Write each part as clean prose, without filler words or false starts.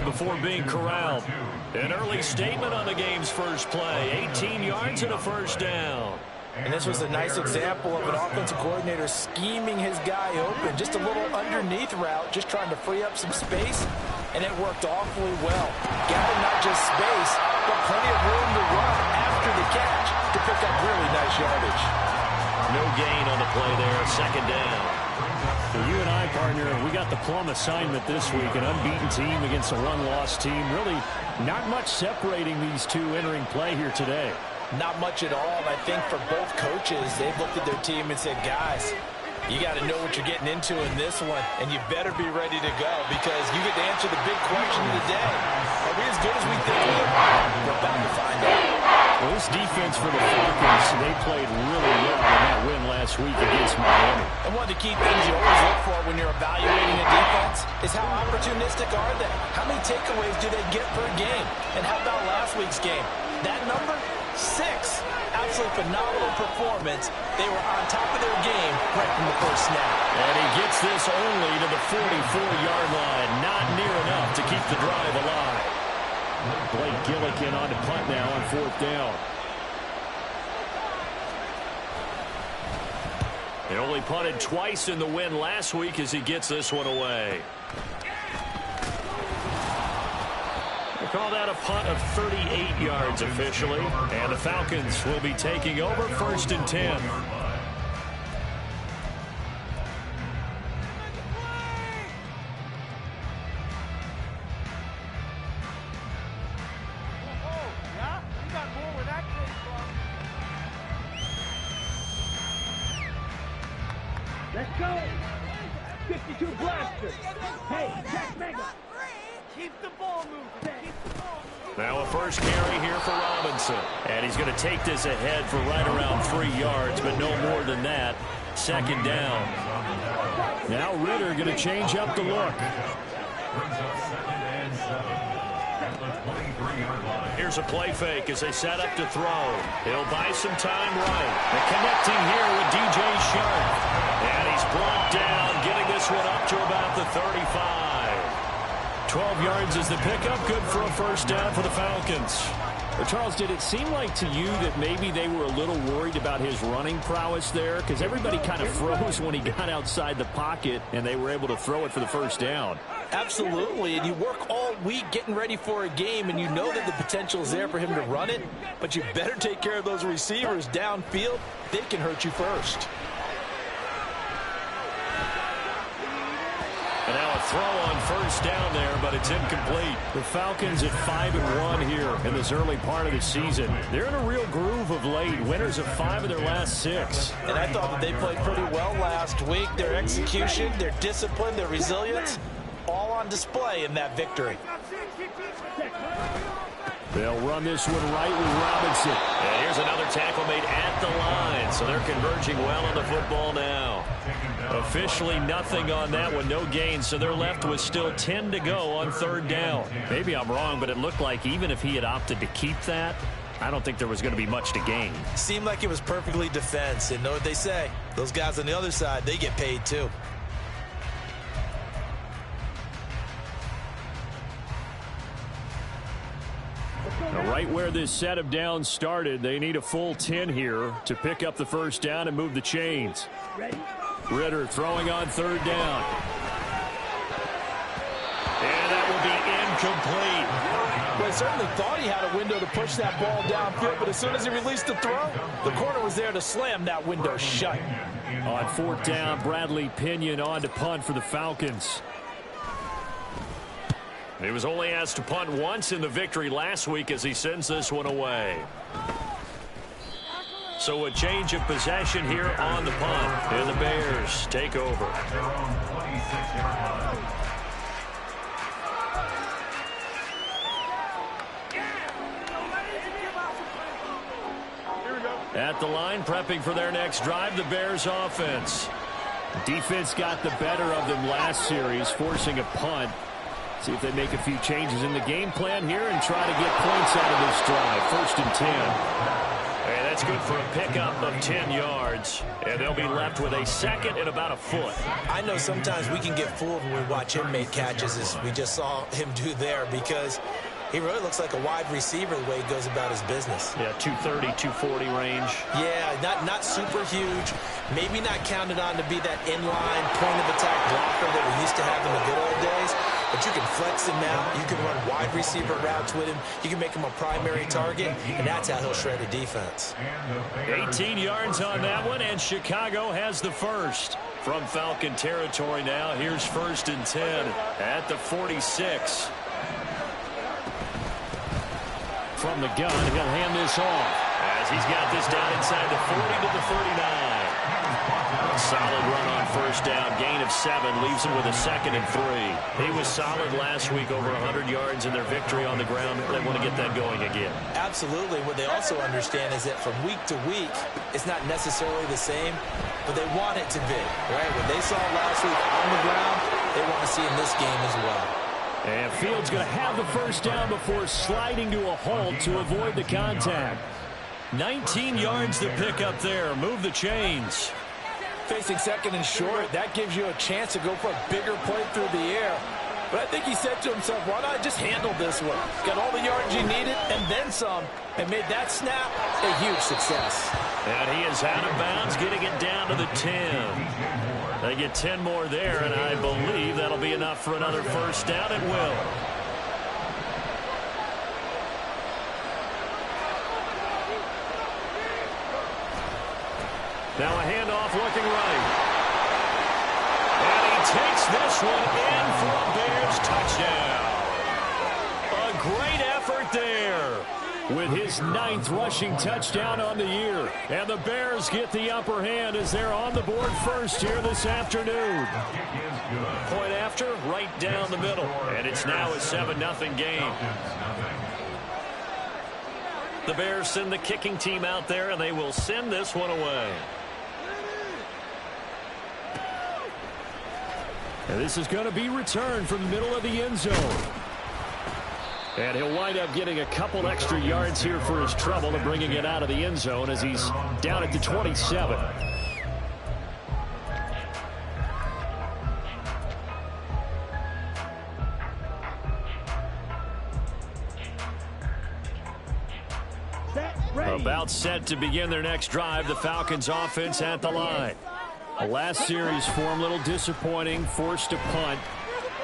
before being corralled. An early statement on the game's first play. 18 yards and a first down. And this was a nice example of an offensive coordinator scheming his guy open. Just a little underneath route, just trying to free up some space, and it worked awfully well. Got him not just space, but plenty of room to run after the catch to pick up really nice yardage. No gain on the play there, second down. For you and I, partner, we got the plum assignment this week, an unbeaten team against a one-loss team. Really not much separating these two entering play here today. Not much at all. I think for both coaches, they've looked at their team and said, guys, you got to know what you're getting into in this one, and you better be ready to go because you get to answer the big question of the day. Are we as good as we think we are? We're about to find out. Well, this defense for the Falcons, they played really well in that win last week against Miami. And one of the key things you always look for when you're evaluating a defense is how opportunistic are they? How many takeaways do they get per game? And how about last week's game? That number? 6. Absolutely phenomenal performance. They were on top of their game right from the first snap. And he gets this only to the 44-yard line. Not near enough to keep the drive alive. Blake Gillikin on to punt now on fourth down. He only punted twice in the win last week as he gets this one away. We'll call that a punt of 38 yards officially. And the Falcons will be taking over first and 10. Let's go. 52 blaster. Hey, Jack Mega. Keep the ball moving. Now a first carry here for Robinson. And he's going to take this ahead for right around 3 yards, but no more than that. Second down. Now Ritter going to change up the look. Here's a play fake as they set up to throw. He'll buy some time right. And connecting here with DJ Shark. And he's brought down, getting this one up to about the 35. 12 yards is the pickup. Good for a first down for the Falcons. Well, Charles, did it seem like to you that maybe they were a little worried about his running prowess there? Because everybody kind of froze when he got outside the pocket, and they were able to throw it for the first down. Absolutely, and you work all week getting ready for a game, and you know that the potential is there for him to run it, but you better take care of those receivers downfield. They can hurt you first. And now a throw on first down there, but it's incomplete. The Falcons at 5-1 here in this early part of the season. They're in a real groove of late. Winners of 5 of their last 6. And I thought that they played pretty well last week. Their execution, their discipline, their resilience, all on display in that victory. They'll run this one right with Robinson. And here's another tackle made at the line, so they're converging well on the football now. Officially nothing on that one, no gain, so they're left with still 10 to go on third down. Maybe I'm wrong, but it looked like even if he had opted to keep that, I don't think there was going to be much to gain. Seemed like it was perfectly defense, and know what they say. Those guys on the other side, they get paid too. Now, right where this set of downs started, they need a full 10 here to pick up the first down and move the chains. Ritter throwing on third down. And that will be incomplete. Well, he certainly thought he had a window to push that ball downfield, but as soon as he released the throw, the corner was there to slam that window shut. On fourth down, Bradley Pinion on to punt for the Falcons. He was only asked to punt once in the victory last week as he sends this one away. So a change of possession here on the punt. And the Bears take over. At the line, prepping for their next drive, the Bears offense. Defense got the better of them last series, forcing a punt. See if they make a few changes in the game plan here and try to get points out of this drive. First and 10. And that's good for a pickup of 10 yards. And they'll be left with a second and about a foot. I know sometimes we can get fooled when we watch him make catches, as we just saw him do there, because he really looks like a wide receiver the way he goes about his business. Yeah, 230, 240 range. Yeah, not super huge. Maybe not counted on to be that inline point-of-attack blocker that we used to have in the good old days. But you can flex him out. You can run wide receiver routes with him. You can make him a primary target, and that's how he'll shred a defense. 18 yards on that one, and Chicago has the first. From Falcon territory now, here's 1st and 10 at the 46. From the gun, he'll hand this off. As he's got this down inside the 40 to the 39. A solid run on 1st down. Gain of 7 leaves him with a 2nd and 3. He was solid last week, over 100 yards in their victory on the ground. They want to get that going again. Absolutely. What they also understand is that from week to week, it's not necessarily the same, but they want it to be, right? What they saw last week on the ground, they want to see in this game as well. And Fields going to have the 1st down before sliding to a halt to avoid the contact. 19 yards to pick up there. Move the chains. Facing 2nd and short, that gives you a chance to go for a bigger play through the air. But I think he said to himself, why not just handle this one? Got all the yards you needed and then some, and made that snap a huge success. And he is out of bounds, getting it down to the 10. They get 10 more there, and I believe that'll be enough for another 1st down. It will. Now a handoff looking right. And he takes this one in for a Bears touchdown. A great effort there. With his 9th rushing touchdown on the year. And the Bears get the upper hand as they're on the board first here this afternoon. Point after, right down the middle. And it's now a 7-0 game. The Bears send the kicking team out there, and they will send this one away. And this is going to be returned from the middle of the end zone. And he'll wind up getting a couple extra yards here for his trouble and bringing it out of the end zone as he's down at the 27. About set to begin their next drive. The Falcons offense at the line. The last series for him, a little disappointing, forced to punt.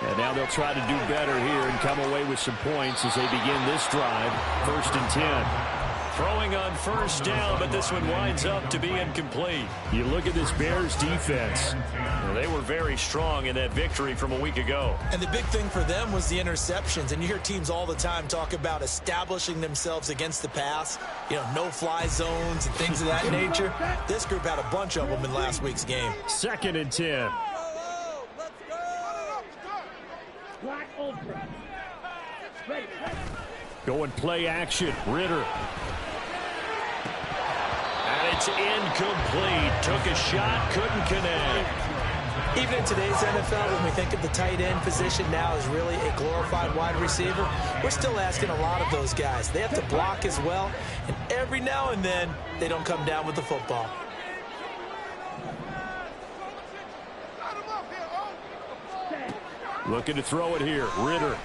And now they'll try to do better here and come away with some points as they begin this drive. 1st and 10. Throwing on 1st down, but this one winds up to be incomplete. You look at this Bears defense. Well, they were very strong in that victory from a week ago. And the big thing for them was the interceptions. And you hear teams all the time talk about establishing themselves against the pass. You know, no-fly zones and things of that nature. This group had a bunch of them in last week's game. 2nd and 10. Black Ultra. Ready. Going play action. Ritter. And it's incomplete. Took a shot, couldn't connect. Even in today's NFL, when we think of the tight end position now as really a glorified wide receiver, we're still asking a lot of those guys. They have to block as well, and every now and then, they don't come down with the football. Looking to throw it here. Ritter.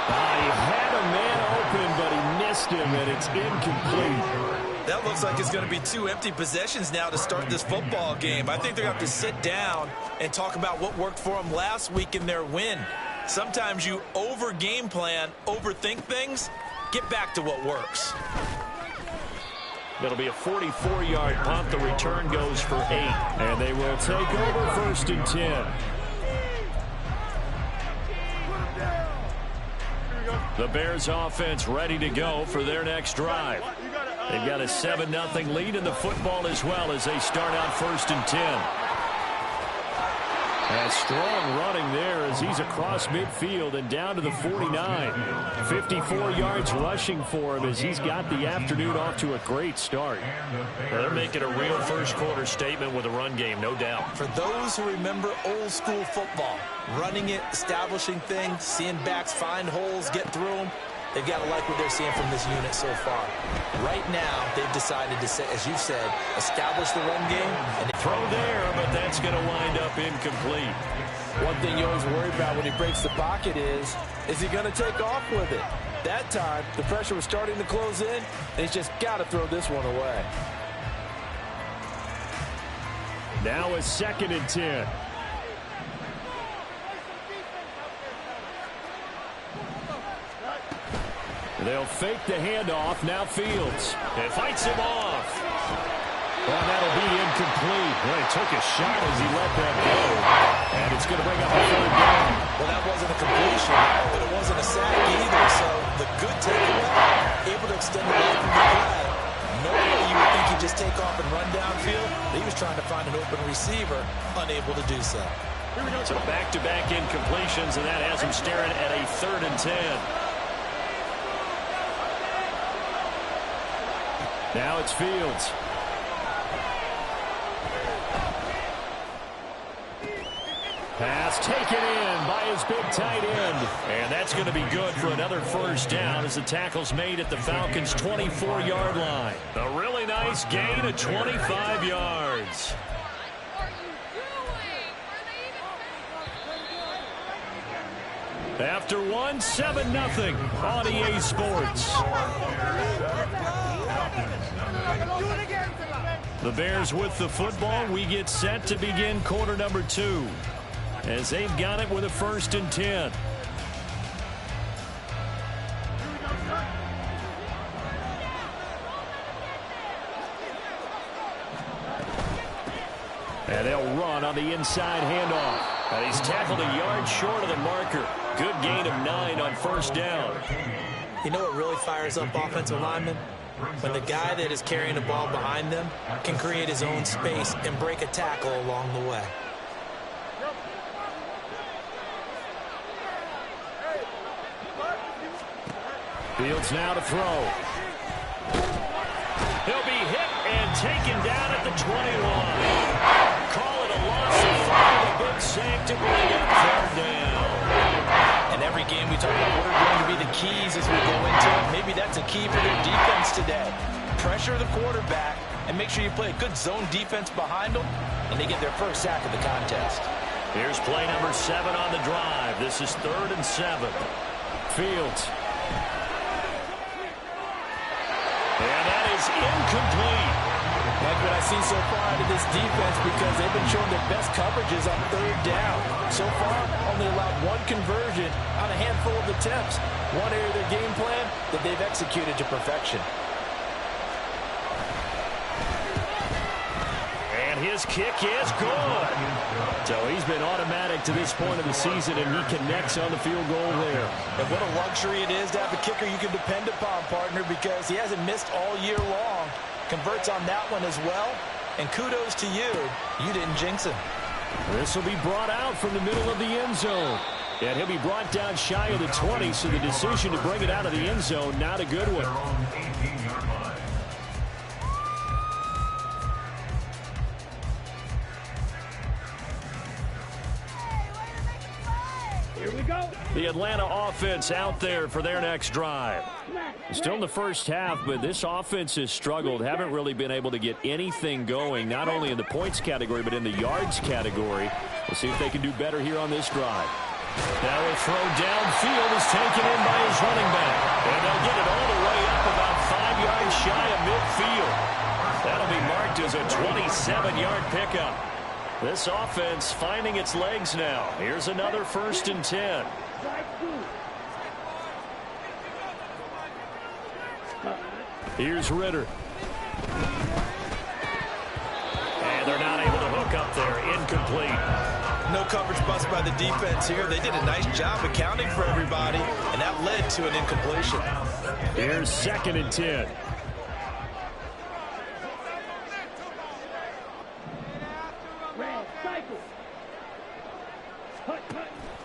He had a man open, but he missed him, and it's incomplete. That looks like it's going to be 2 empty possessions now to start this football game. I think they're going to have to sit down and talk about what worked for them last week in their win. Sometimes you over-game plan, overthink things, get back to what works. It'll be a 44-yard punt. The return goes for 8. And they will take over 1st and 10. The Bears offense ready to go for their next drive. They've got a 7-0 lead in the football as well as they start out 1st and 10. And strong running there as he's across midfield and down to the 49. 54 yards rushing for him as he's got the afternoon off to a great start. Well, they're making a real first-quarter statement with a run game, no doubt. For those who remember old-school football, running it, establishing things, seeing backs find holes, get through them, they've got to like what they're seeing from this unit so far. Right now, they've decided to, as you said, establish the run game. And throw there, but that's going to wind up incomplete. One thing you always worry about when he breaks the pocket is he going to take off with it? That time, the pressure was starting to close in, and he's just got to throw this one away. Now a 2nd and 10. They'll fake the handoff. Now Fields. It fights him off. Well, that'll be incomplete. Well, he took a shot as he let that go. And it's going to bring up a 3rd down. Well, that wasn't a completion, but it wasn't a sack either. So the good takeaway, able to extend the way from the play. Normally you would think he'd just take off and run downfield. But he was trying to find an open receiver, unable to do so. So back-to-back incompletions, and that has him staring at a 3rd and 10. Now it's Fields. Pass taken in by his big tight end. And that's going to be good for another 1st down as the tackle's made at the Falcons' 24-yard line. A really nice gain of 25 yards. After one, 7-0 on EA Sports. The Bears with the football. We get set to begin quarter number 2 as they've got it with a 1st and 10. And they'll run on the inside handoff. And he's tackled a yard short of the marker. Good gain of 9 on 1st down. You know what really fires up offensive linemen? When the guy that is carrying the ball behind them can create his own space and break a tackle along the way. Fields now to throw. He'll be hit and taken down at the 21. Call it a loss of 5. A big sack to bring up 3rd down. And every game we talk about what are going to be the keys as we go into it. Maybe that's a key for their defense today. Pressure the quarterback and make sure you play a good zone defense behind them, and they get their 1st sack of the contest. Here's play number 7 on the drive. This is 3rd and 7. Fields. And that is incomplete. Like what I see so far out of this defense, because they've been showing their best coverages on 3rd down. So far, only allowed 1 conversion on a handful of attempts. One area of their game plan that they've executed to perfection. And his kick is good. So he's been automatic to this point of the season, and he connects on the field goal there. And what a luxury it is to have a kicker you can depend upon, partner, because he hasn't missed all year long. Converts on that one as well. And kudos to you. You didn't jinx him. This will be brought out from the middle of the end zone. And he'll be brought down shy of the 20, so the decision to bring it out of the end zone, not a good one. Here we go. The Atlanta offense out there for their next drive. Still in the 1st half, but this offense has struggled. Haven't really been able to get anything going, not only in the points category, but in the yards category. We'll see if they can do better here on this drive. Now a throw downfield is taken in by his running back. And they'll get it all the way up about 5 yards shy of midfield. That'll be marked as a 27-yard pickup. This offense finding its legs now. Here's another 1st and 10. Here's Ritter. And they're not able to hook up there. Incomplete. No coverage bust by the defense here. They did a nice job accounting for everybody, and that led to an incompletion. Here's 2nd and 10.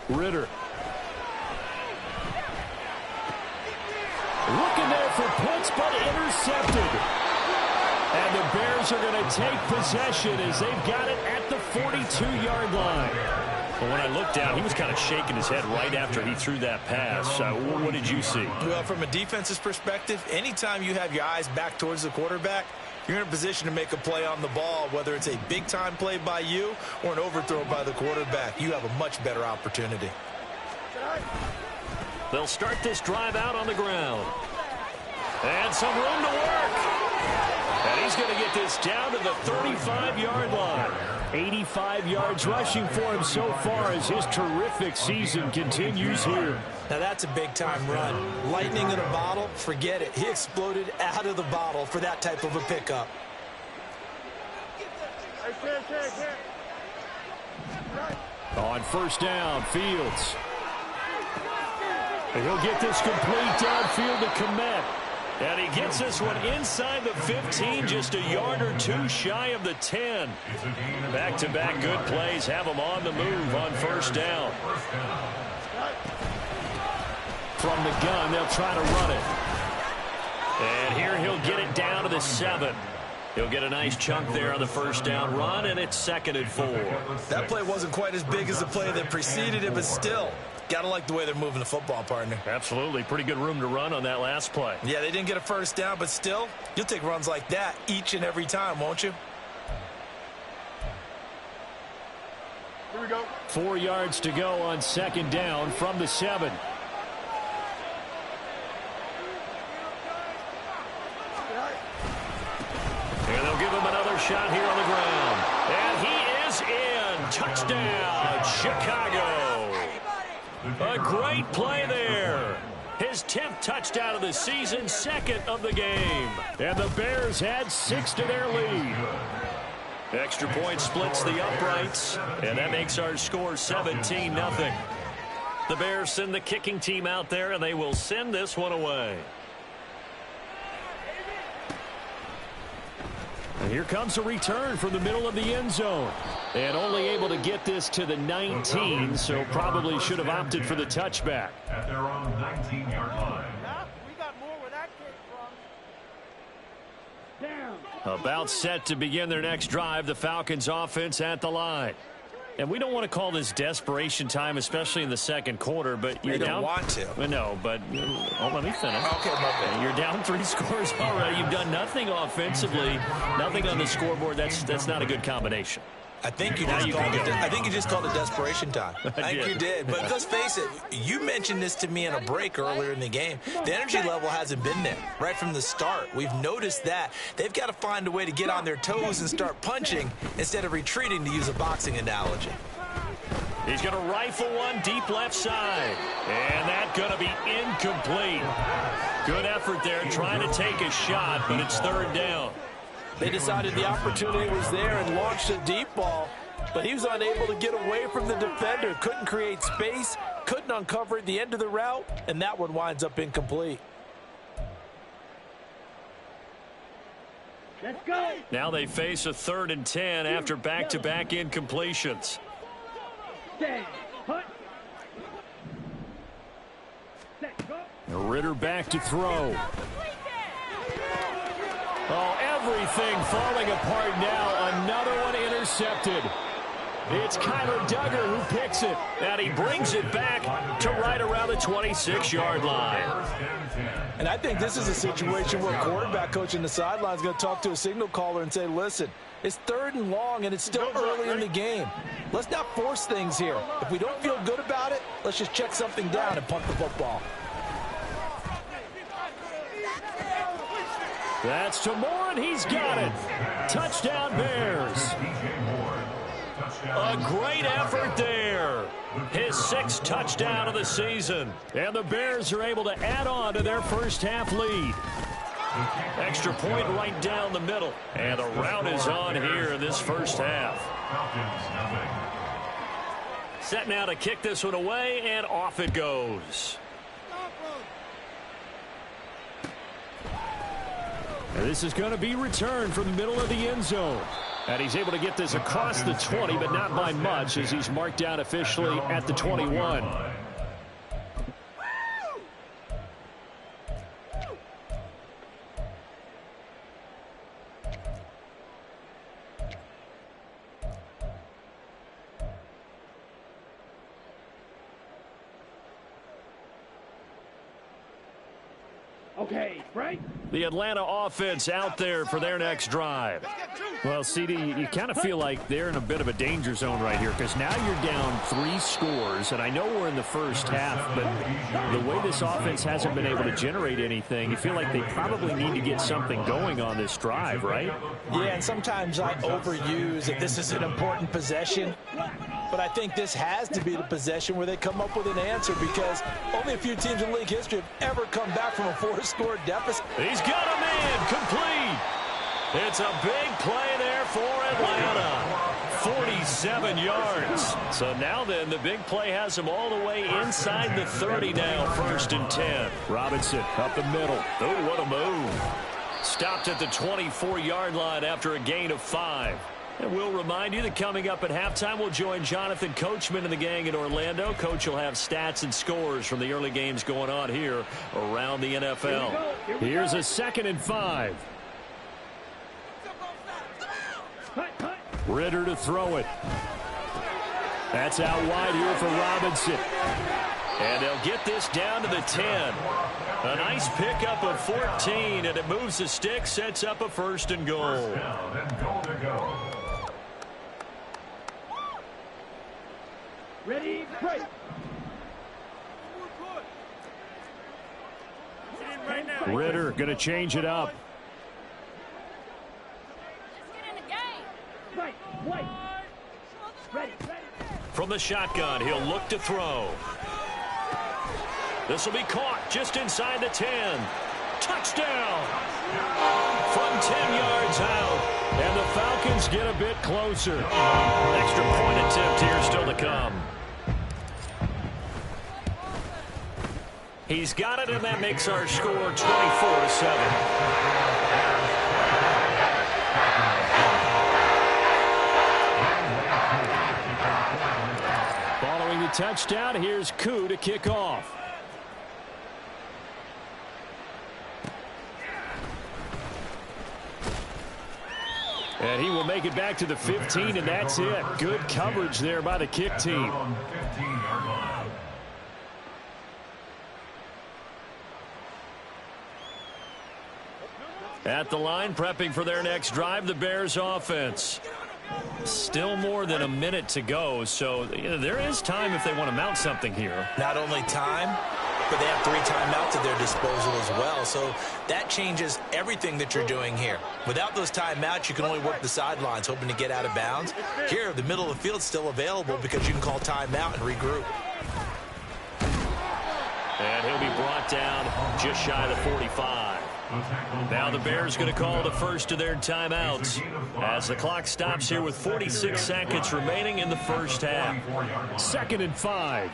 Ritter. Looking there for points, but intercepted. And the Bears are going to take possession as they've got it at the 42-yard line. Well, when I looked down, he was kind of shaking his head right after he threw that pass. What did you see? Well, from a defense's perspective, anytime you have your eyes back towards the quarterback, you're in a position to make a play on the ball, whether it's a big-time play by you or an overthrow by the quarterback. You have a much better opportunity. They'll start this drive out on the ground. And some room to work. And he's going to get this down to the 35-yard line. 85 yards rushing for him so far as his terrific season continues here. Now that's a big-time run. Lightning in a bottle, forget it. He exploded out of the bottle for that type of a pickup. On first down, Fields. And he'll get this complete downfield to Kmet. And he gets this one inside the 15, just a yard or two shy of the 10. Back-to-back good plays have him on the move on first down. From the gun, they'll try to run it. And here he'll get it down to the 7. He'll get a nice chunk there on the first down run, and it's 2nd and 4. That play wasn't quite as big as the play that preceded it, but still, gotta like the way they're moving the football, partner. Absolutely. Pretty good room to run on that last play. Yeah, they didn't get a first down, but still, you'll take runs like that each and every time, won't you? Here we go. 4 yards to go on 2nd down from the 7. And they'll give him another shot here on the ground. And he is in. Touchdown, Chicago. A great play there. His 10th touchdown of the season, 2nd of the game. And the Bears add 6 to their lead. Extra point splits the uprights, and that makes our score 17-0. The Bears send the kicking team out there, and they will send this one away. And here comes a return from the middle of the end zone. And only able to get this to the 19, so probably should have opted for the touchback. At their own 19-yard line. We got more where that came from. Down. About set to begin their next drive, the Falcons offense at the line. And we don't want to call this desperation time, especially in the second quarter, but you're They down. don't want to. No, but let me finish. Okay, my bad. You're down 3 scores already. You've done nothing offensively, nothing on the scoreboard. That's not a good combination. I think you Now just you called can it. go. I think you just called it desperation time. I think did. you did. But let's face it. You mentioned this to me in a break earlier in the game. The energy level hasn't been there right from the start. We've noticed that they've got to find a way to get on their toes and start punching instead of retreating, to use a boxing analogy. He's going to rifle one deep left side. And that's going to be incomplete. Good effort there trying to take a shot, but it's 3rd down. They decided the opportunity was there and launched a deep ball, but he was unable to get away from the defender. Couldn't create space, couldn't uncover the end of the route, and that one winds up incomplete. Let's go. Now they face a 3rd and 10 after back-to-back incompletions. Stand. Hunt. Set. Go. Ritter back to throw. Oh, everything falling apart now. Another one intercepted. It's Kyler Duggar who picks it. And he brings it back to right around the 26-yard line. And I think this is a situation where a quarterback coach in the sideline is going to talk to a signal caller and say, listen, it's 3rd and long, and it's still early in the game. Let's not force things here. If we don't feel good about it, let's just check something down and punt the football. That's to Moore, and he's got it. Touchdown, Bears. A great effort there. His 6th touchdown of the season. And the Bears are able to add on to their first half lead. Extra point right down the middle. And the route is on here in this first half. Set now to kick this one away, and off it goes. And this is going to be returned from the middle of the end zone. And he's able to get this across the 20, but not by much, as he's marked down officially at the 21. Okay, right? The Atlanta offense out there for their next drive. Well, CD, you kind of feel like they're in a bit of a danger zone right here because now you're down 3 scores, and I know we're in the first half, but the way this offense hasn't been able to generate anything, you feel like they probably need to get something going on this drive, right? Yeah, and sometimes I overuse that this is an important possession, but I think this has to be the possession where they come up with an answer because only a few teams in league history have ever come back from a 4-score deficit. He's got a man complete. It's a big play there for Atlanta. 47 yards. So now then, the big play has him all the way inside the 30 now, 1st and 10. Robinson up the middle. Oh, what a move. Stopped at the 24-yard line after a gain of 5. And we'll remind you that coming up at halftime, we'll join Jonathan Coachman and the gang in Orlando. Coach will have stats and scores from the early games going on here around the NFL. Here's a 2nd and 5. Ritter to throw it. That's out wide here for Robinson. And they'll get this down to the 10. A nice pickup of 14, and it moves the stick, sets up a 1st and goal. Ready, break. Ritter going to change it up. Right, right. Ready, ready. From the shotgun, he'll look to throw. This will be caught just inside the 10. Touchdown! From 10 yards out. And the Falcons get a bit closer. Extra point attempt here still to come. He's got it, and that makes our score 24-7. The touchdown. Here's Koo to kick off. And he will make it back to the 15, and that's it. Good coverage there by the kick team. At the line, prepping for their next drive, the Bears offense. Still more than a minute to go, so there is time if they want to mount something here. Not only time, but they have 3 timeouts at their disposal as well, so that changes everything that you're doing here. Without those timeouts, you can only work the sidelines, hoping to get out of bounds. Here, the middle of the field's still available because you can call timeout and regroup. And he'll be brought down just shy of the 45. Now the Bears going to call the first of their timeouts as the clock stops here with 46 seconds remaining in the first half. 2nd and 5.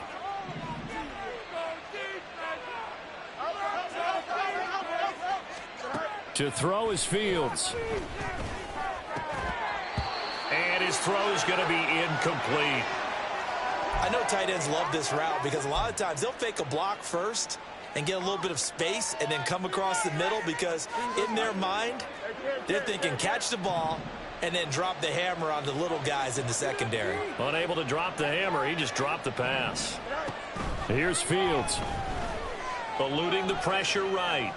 To throw is Fields. And his throw is going to be incomplete. I know tight ends love this route because a lot of times they'll fake a block first and get a little bit of space and then come across the middle because in their mind, they're thinking catch the ball and then drop the hammer on the little guys in the secondary. Unable to drop the hammer, he just dropped the pass. Here's Fields. Eluding the pressure right.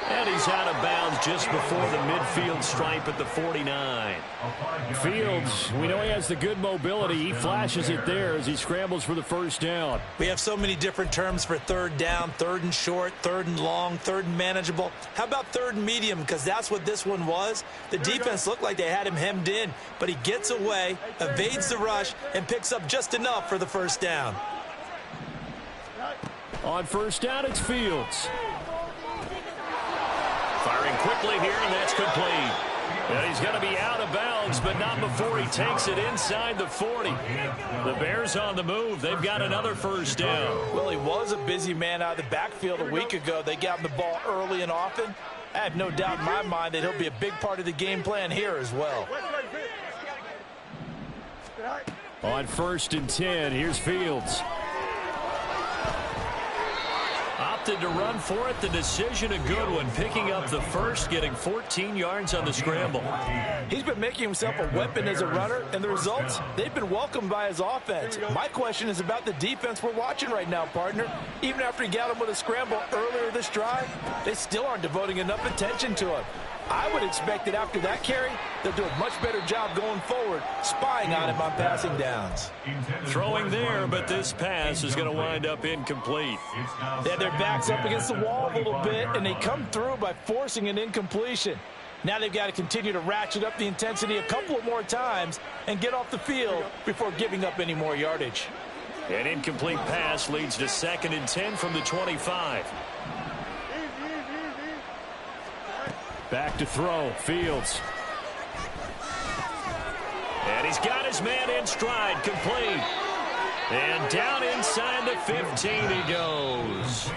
And he's out of bounds just before the midfield stripe at the 49. Fields, we know he has the good mobility. He flashes it there as he scrambles for the first down. We have so many different terms for 3rd down, 3rd and short, 3rd and long, 3rd and manageable. How about 3rd and medium? Because that's what this one was. The defense looked like they had him hemmed in, but he gets away, evades the rush, and picks up just enough for the first down. On first down, it's Fields. Firing quickly here, and that's complete. And he's going to be out of bounds, but not before he takes it inside the 40. The Bears on the move. They've got another first down. Well, he was a busy man out of the backfield a week ago. They got him the ball early and often. I have no doubt in my mind that he'll be a big part of the game plan here as well. On 1st and 10, here's Fields. opted to run for it. The decision a good one, picking up the first, getting 14 yards on the scramble. He's been making himself a weapon as a runner, and the results, they've been welcomed by his offense. My question is about the defense we're watching right now, partner. Even after he got him with a scramble earlier this drive, they still aren't devoting enough attention to him. I would expect that after that carry, they'll do a much better job going forward, spying on him on passing downs. Throwing there, but this pass is going to wind up incomplete. They had their backs up against the wall a little bit, and they come through by forcing an incompletion. Now they've got to continue to ratchet up the intensity a couple of more times and get off the field before giving up any more yardage. An incomplete pass leads to 2nd and 10 from the 25. Back to throw, Fields. And he's got his man in stride, complete. And down inside the 15 he goes.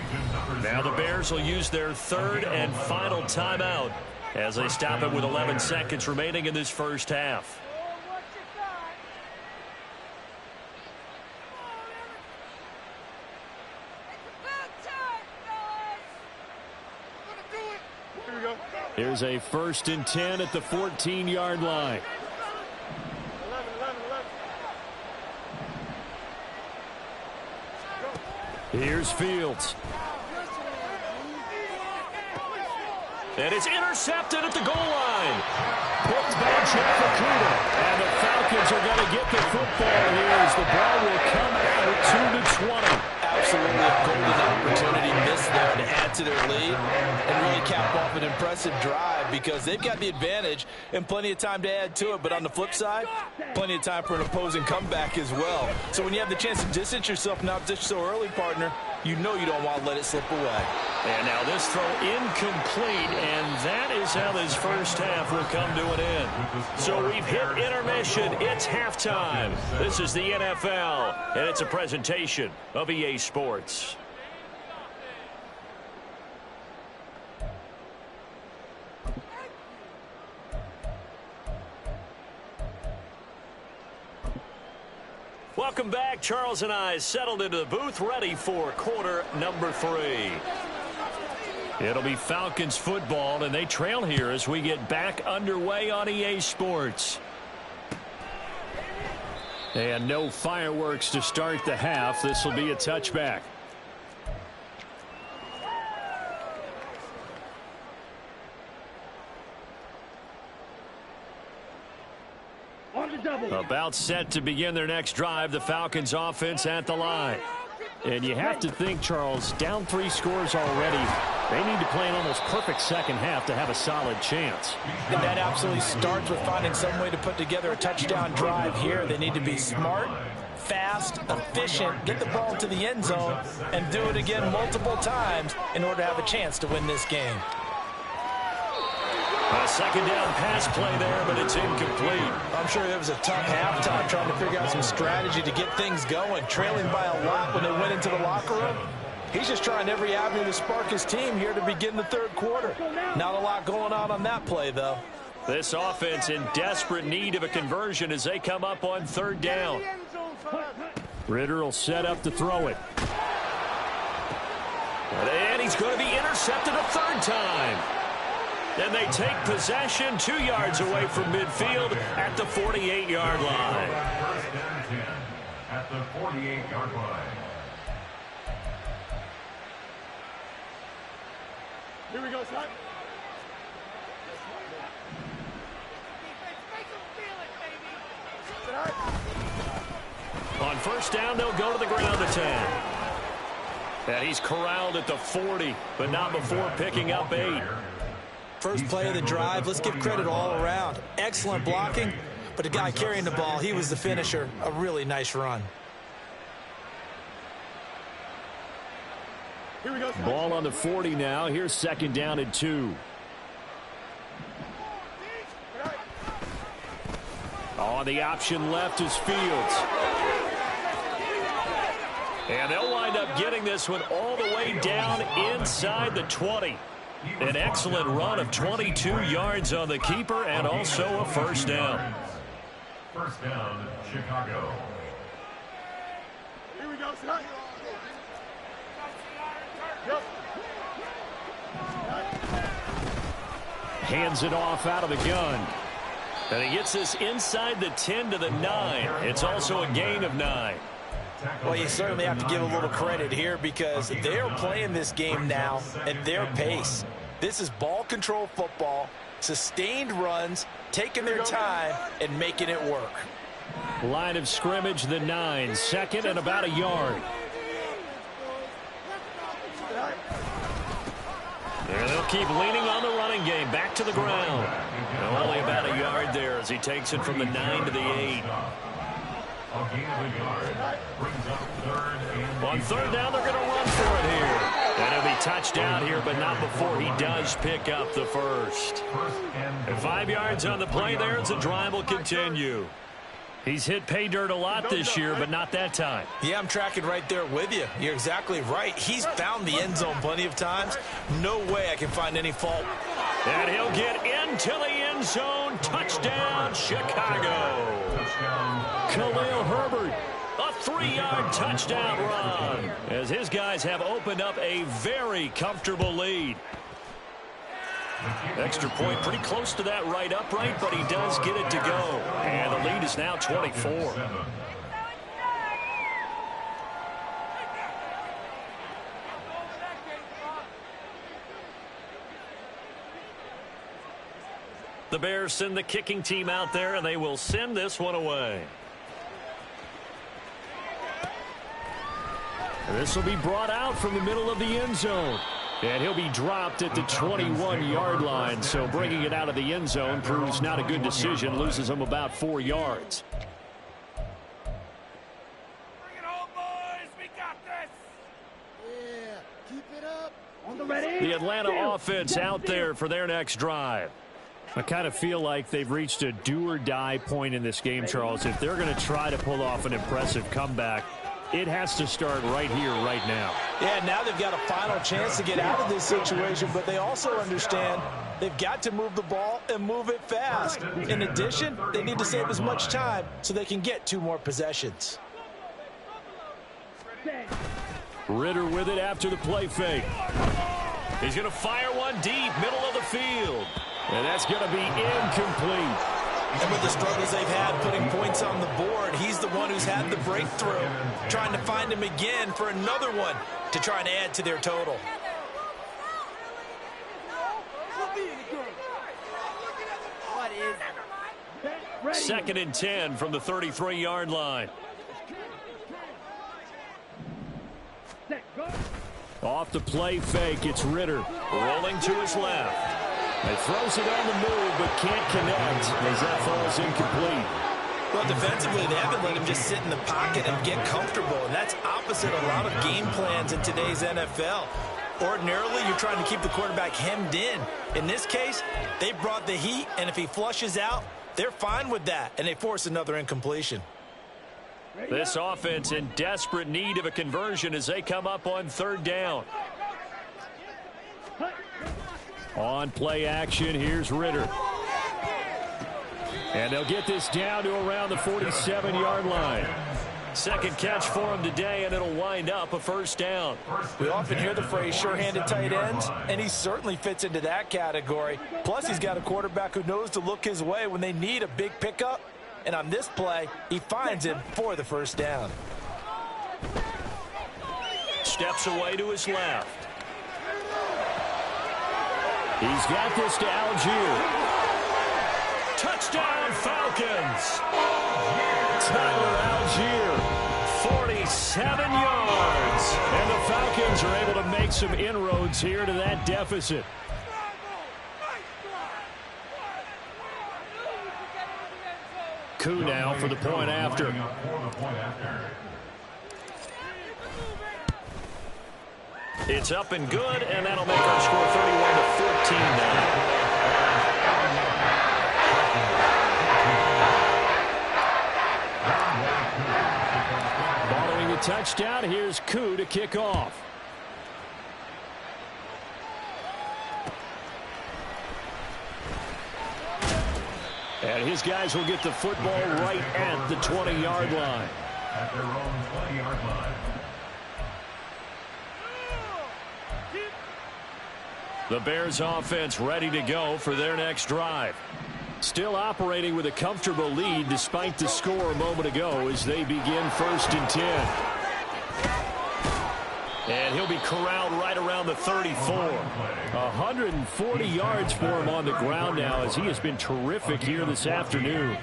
Now the Bears will use their 3rd and final timeout as they stop it with 11 seconds remaining in this first half. Here's a 1st and 10 at the 14-yard line. Here's Fields. And it's intercepted at the goal line. Picked by Jeff Okudah. And the Falcons are going to get the football here as the ball will come out to the 20. Absolutely a golden opportunity missed there to add to their lead and really cap off an impressive drive because they've got the advantage and plenty of time to add to it. But on the flip side, plenty of time for an opposing comeback as well. So when you have the chance to distance yourself from opposition so early, partner, you know you don't want to let it slip away. And now this throw incomplete, and that is how this first half will come to an end. So we've hit intermission. It's halftime. This is the NFL, and it's a presentation of EA Sports. Welcome back. Charles and I settled into the booth, ready for quarter number 3. It'll be Falcons football, and they trail here as we get back underway on EA Sports. And no fireworks to start the half. This will be a touchback. About set to begin their next drive, the Falcons offense at the line. And you have to think, Charles, down 3 scores already. They need to play an almost perfect second half to have a solid chance. And that absolutely starts with finding some way to put together a touchdown drive here. They need to be smart, fast, efficient, get the ball to the end zone, and do it again multiple times in order to have a chance to win this game. A second down pass play there, but it's incomplete. I'm sure it was a tough halftime trying to figure out some strategy to get things going, trailing by a lot when they went into the locker room. He's just trying every avenue to spark his team here to begin the third quarter. Not a lot going on that play, though. This offense in desperate need of a conversion as they come up on 3rd down. Ritter will set up to throw it. And he's going to be intercepted a 3rd time. And they take possession 2 yards away from midfield at the 48-yard line. 1st and 10 at the 48-yard line. Here we go, son. On 1st down, they'll go to the ground to 10. And he's corralled at the 40, but not before picking up 8. First play of the drive, let's give credit all around. Excellent blocking, but the guy carrying the ball, he was the finisher. A really nice run. Here we go, son. Ball on the 40 now. Here's 2nd down and 2. On the option left is Fields. And they'll wind up getting this one all the way down inside the 20. An excellent run of 22 yards on the keeper and also a 1st down. 1st down, Chicago. Here we go, son. Yep. hands it off out of the gun. And he gets this inside the 10 to the 9. It's also a gain of 9. Well, you certainly have to give a little credit here because they're playing this game now at their pace. This is ball control football, sustained runs, taking their time, and making it work. Line of scrimmage, the 9. Second and about a yard. And they'll keep leaning on the running game. Back to the ground. And only about a yard there as he takes it from the 9 to the 8. On third down, they're going to run for it here. And he'll be touched out here, but not before he does pick up the first. And 5 yards on the play there as the drive will continue. He's hit pay dirt a lot this year, but not that time. Yeah, I'm tracking right there with you. You're exactly right. He's found the end zone plenty of times. No way I can find any fault. And he'll get into the end zone. Touchdown, Chicago. Khalil Herbert. A 3-yard touchdown run as his guys have opened up a very comfortable lead. Extra point pretty close to that right upright, but he does get it to go. And the lead is now 24. The Bears send the kicking team out there, and they will send this one away. This will be brought out from the middle of the end zone. And he'll be dropped at the 21-yard line. So bringing it out of the end zone proves not a good decision. Loses him about 4 yards. Bring it home, boys. We got this. Yeah, keep it up. On the ready. The Atlanta offense out there for their next drive. I kind of feel like they've reached a do-or-die point in this game, Charles. If they're going to try to pull off an impressive comeback, it has to start right here, right now. Yeah, now they've got a final chance to get out of this situation, but they also understand they've got to move the ball and move it fast. In addition, they need to save as much time so they can get 2 more possessions. Ritter with it after the play fake. He's going to fire one deep, middle of the field. And that's going to be incomplete. And with the struggles they've had putting points on the board, he's the one who's had the breakthrough, trying to find him again for another one to try and add to their total. Second and 10 from the 33-yard line. Off the play fake, it's Ritter. Rolling to his left. He throws it on the move, but can't connect as that falls incomplete. Well, defensively, they haven't let him just sit in the pocket and get comfortable, and that's opposite a lot of game plans in today's NFL. Ordinarily, you're trying to keep the quarterback hemmed in. In this case, they brought the heat, and if he flushes out, they're fine with that, and they force another incompletion. This offense in desperate need of a conversion as they come up on third down. On play action, here's Ritter. And they'll get this down to around the 47-yard line. Second catch for him today, and it'll wind up a first down. We often hear the phrase sure-handed tight ends, and he certainly fits into that category. Plus, he's got a quarterback who knows to look his way when they need a big pickup. And on this play, he finds him for the first down. Steps away to his left. He's got this to Algier. Touchdown, Falcons. Tyler Algier. 47 yards. And the Falcons are able to make some inroads here to that deficit. Koo now for the point after. It's up and good, and that'll make our score 31-14 now. Following the touchdown, here's Koo to kick off. And his guys will get the football right at the 20-yard line. At their own 20-yard line. The Bears offense ready to go for their next drive. Still operating with a comfortable lead despite the score a moment ago as they begin 1st and 10. And he'll be corralled right around the 34. 140 yards for him on the ground now as he has been terrific here this afternoon.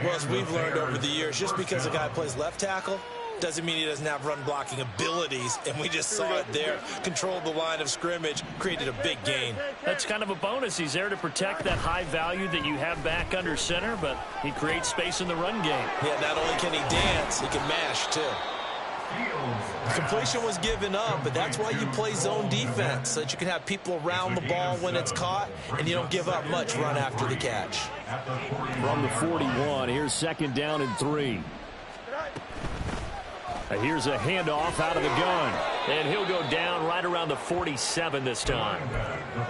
Well, as we've learned over the years, just because a guy plays left tackle doesn't mean he doesn't have run blocking abilities, and we just saw it there. Controlled the line of scrimmage, created a big gain. That's kind of a bonus. He's there to protect that high value that you have back under center, but he creates space in the run game. Yeah, not only can he dance, he can mash too. Completion was given up, but that's why you play zone defense, so that you can have people around the ball when it's caught, and you don't give up much run after the catch. From the 41, here's 2nd down and 3. Here's a handoff out of the gun. And he'll go down right around the 47 this time.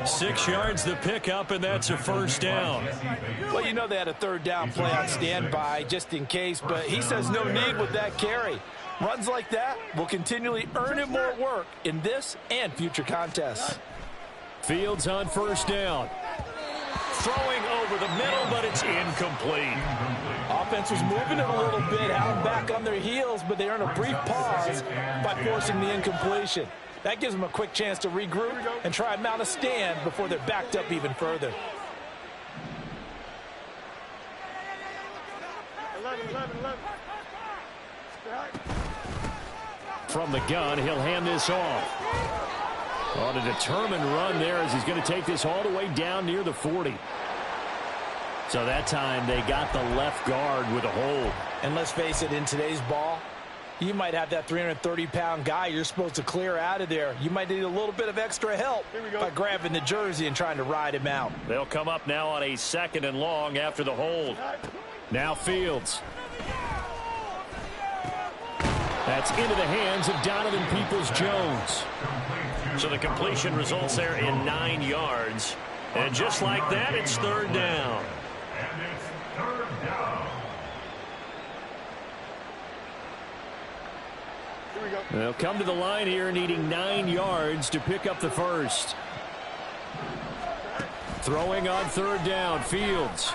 6 yards the pickup, and that's a 1st down. Well, you know they had a 3rd down play on standby just in case, but he says no need with that carry. Runs like that will continually earn him more work in this and future contests. Fields on 1st down. Throwing over the middle, but it's incomplete. Offense was moving it a little bit, out back on their heels, but they earn a brief pause by forcing the incompletion. That gives them a quick chance to regroup and try and mount a stand before they're backed up even further. 11. From the gun, he'll hand this off. On a determined run there as he's going to take this all the way down near the 40. So that time they got the left guard with a hold. And let's face it, in today's ball, you might have that 330-pound guy you're supposed to clear out of there. You might need a little bit of extra help by grabbing the jersey and trying to ride him out. They'll come up now on a 2nd and long after the hold. Now Fields. That's into the hands of Donovan Peoples-Jones. So the completion results there in 9 yards. And just like that, it's 3rd down. And it's 3rd down. They'll come to the line here needing 9 yards to pick up the 1st. Throwing on 3rd down, Fields.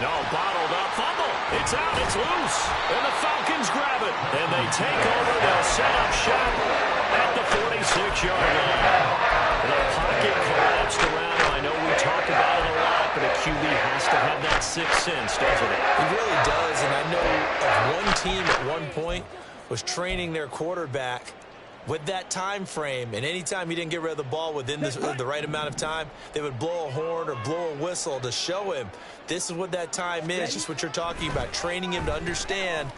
No, bottled up, fumble. It's out, it's loose. And the Falcons grab it. And they take over. They'll set up shop at the 46-yard line. The pocket collapsed around him. I know we talk about it a lot, but a QB has to have that 6th sense, doesn't it? He really does, and I know of one team at one point was training their quarterback with that time frame, and anytime he didn't get rid of the ball within the right amount of time, they would blow a horn or blow a whistle to show him this is what that time is, just what you're talking about, training him to understand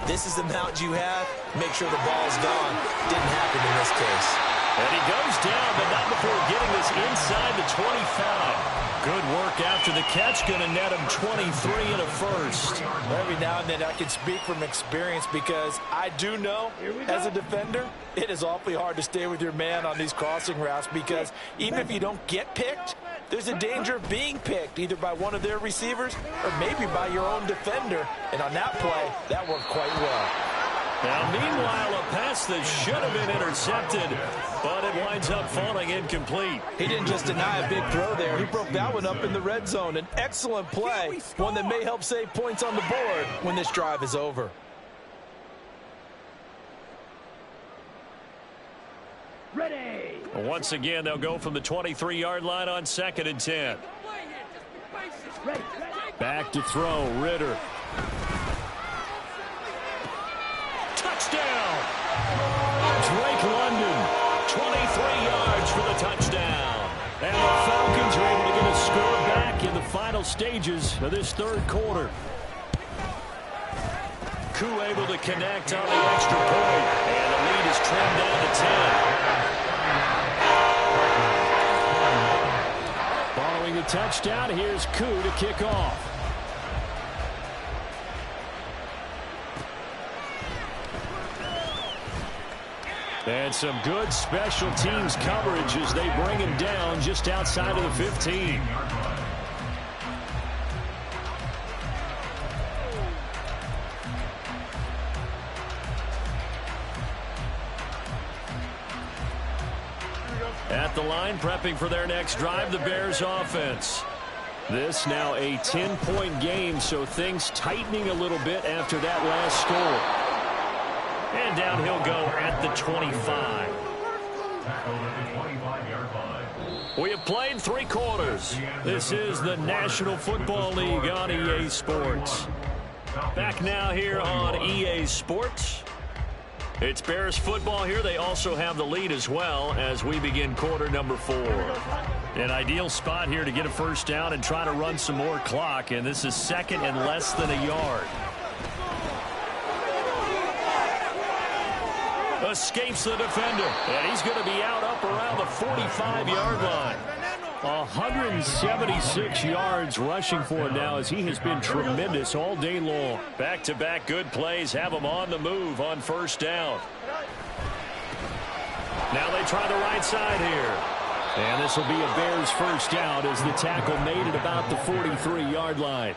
this is the amount you have, make sure the ball's gone. Didn't happen in this case. And he goes down, but not before getting this inside the 25. Good work after the catch, going to net him 23 and a 1st. Every now and then I can speak from experience because I do know as a defender, it is awfully hard to stay with your man on these crossing routes because even if you don't get picked, there's a danger of being picked either by one of their receivers or maybe by your own defender. And on that play, that worked quite well. Now, meanwhile, a pass that should have been intercepted, but it winds up falling incomplete. He didn't just deny a big throw there. He broke that one up in the red zone. An excellent play, one that may help save points on the board when this drive is over. Ready. Once again, they'll go from the 23-yard line on 2nd and 10. Back to throw, Ritter. Touchdown! Drake London, 23 yards for the touchdown. And the Falcons are able to get a score back in the final stages of this 3rd quarter. Koo able to connect on the extra point, and the lead is trimmed down to 10. Following the touchdown, here's Koo to kick off. And some good special teams coverage as they bring him down just outside of the 15. At the line, prepping for their next drive, the Bears offense. This now a 10-point game, so things tightening a little bit after that last score. And down he'll go at the 25. We have played 3 quarters. This is the National Football League on EA Sports. Back now here on EA Sports. It's Bears football here. They also have the lead as well as we begin quarter number 4. An ideal spot here to get a first down and try to run some more clock, and this is second and less than a yard. Escapes the defender, and he's going to be out up around the 45-yard line. 176 yards rushing for him now as he has been tremendous all day long. Back-to-back good plays have him on the move on first down. Now they try the right side here. And this will be a Bears first down as the tackle made it about the 43-yard line.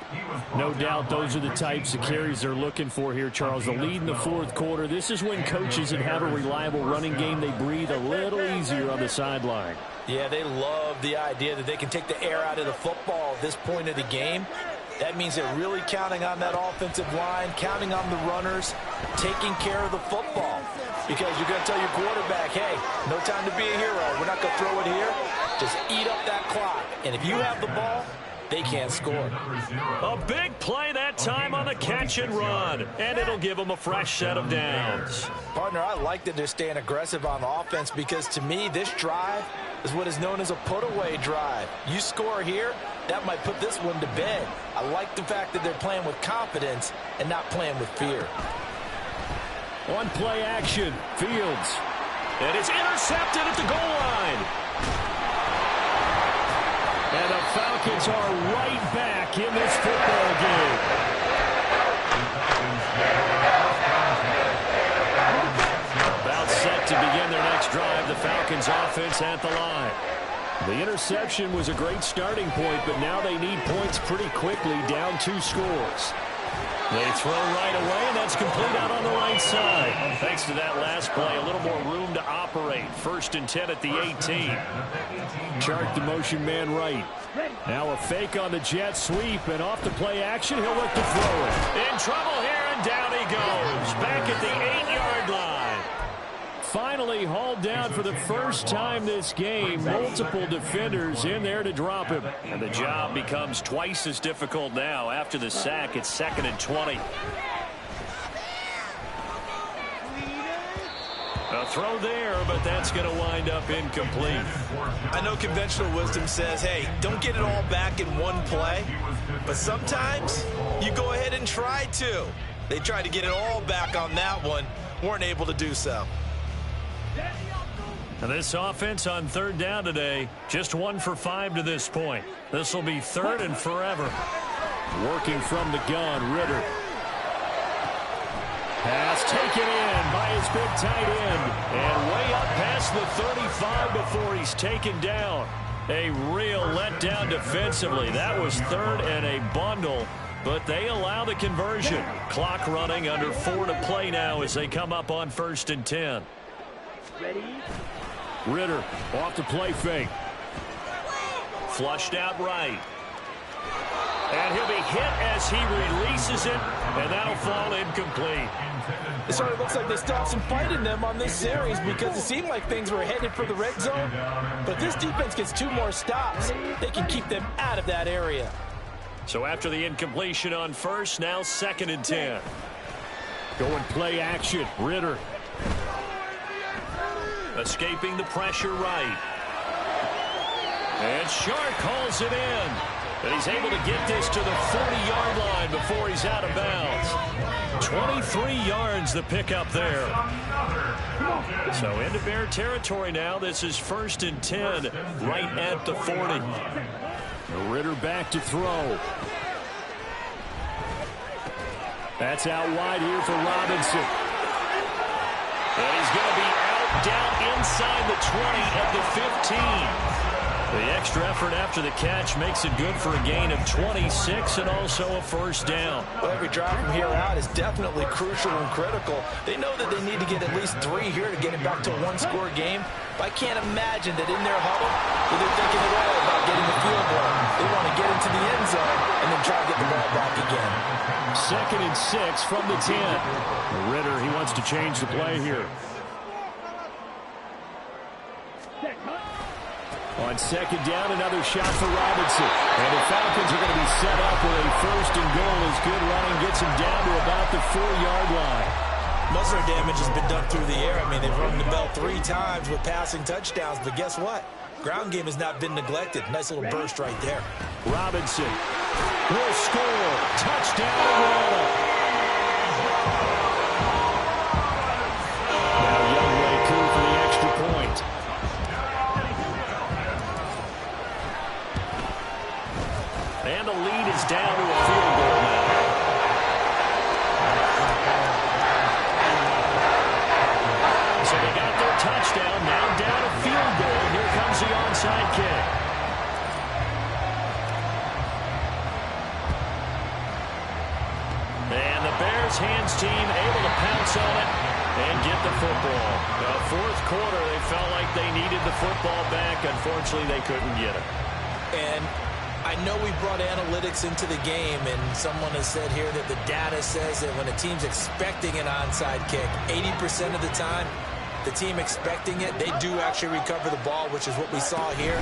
No doubt those are the types of carries they're looking for here, Charles. The lead in the fourth quarter. This is when coaches that have a reliable running game, they breathe a little easier on the sideline. Yeah, they love the idea that they can take the air out of the football at this point of the game. That means they're really counting on that offensive line, counting on the runners, taking care of the football. Because you're going to tell your quarterback, hey, no time to be a hero. We're not going to throw it here. Just eat up that clock. And if you have the ball, they can't score. A big play that time on the catch and run. And it'll give them a fresh set of downs. Partner, I like that they're staying aggressive on the offense because to me, this drive is what is known as a put-away drive. You score here, that might put this one to bed. I like the fact that they're playing with confidence and not playing with fear. On play action, Fields. And it's intercepted at the goal line. And the Falcons are right back in this football game. About set to begin their next drive, the Falcons offense at the line. The interception was a great starting point, but now they need points pretty quickly, down 2 scores. They throw right away, and that's complete out on the right side. Thanks to that last play, a little more room to operate. 1st and 10 at the 18. Chart the motion man right. Now a fake on the jet sweep, and off the play action, he'll look to throw it. In trouble here, and down he goes. Back at the 8-yard line. Finally hauled down for the first time this game. Multiple defenders in there to drop him. And the job becomes twice as difficult now. After the sack, it's 2nd and 20. A throw there, but that's going to wind up incomplete. I know conventional wisdom says, hey, don't get it all back in one play. But sometimes you go ahead and try to. They tried to get it all back on that one. Weren't able to do so. And this offense on 3rd down today, just 1 for 5 to this point. This will be 3rd and forever. Working from the gun, Ritter. Pass taken in by his big tight end. And way up past the 35 before he's taken down. A real letdown defensively. That was 3rd and a bundle. But they allow the conversion. Clock running, under 4 to play now as they come up on 1st and 10. Ritter off the play fake. Flushed out right. And he'll be hit as he releases it, and that'll fall incomplete. It sort of looks like they still have some fight in them on this series because it seemed like things were headed for the red zone. But this defense gets 2 more stops. They can keep them out of that area. So after the incompletion on 1st, now 2nd and 10. Going play action, Ritter. Escaping the pressure right. And Shark calls it in. But he's able to get this to the 40-yard line before he's out of bounds. 23 yards the pickup there. So into Bear territory now. This is 1st and 10 right at the 40. Ritter back to throw. That's out wide here for Robinson. And he's going to be out down inside the 20 at the 15. The extra effort after the catch makes it good for a gain of 26 and also a first down. Well, every drive from here out is definitely crucial and critical. They know that they need to get at least 3 here to get it back to a one-score game. But I can't imagine that in their huddle that they're thinking at all about getting the field goal. They want to get into the end zone and then try to get the ball back again. 2nd and 6 from the 10. Ritter, he wants to change the play here. On 2nd down, another shot for Robinson. And the Falcons are going to be set up with a 1st and goal as good running gets him down to about the 4-yard line. Most of their damage has been done through the air. I mean, they've rung the bell 3 times with passing touchdowns, but guess what? Ground game has not been neglected. Nice little burst right there. Robinson will score. Touchdown, Atlanta. Now Youngway coup for the extra point. And the lead is down to a field goal now. So they got their touchdown, now down a field goal. Here comes the onside kick. And the Bears hands team able to pounce on it and get the football. The 4th quarter, they felt like they needed the football back. Unfortunately, they couldn't get it. And I know we brought analytics into the game, and someone has said here that the data says that when a team's expecting an onside kick, 80% of the time, the team expecting it, they do actually recover the ball, which is what we saw here.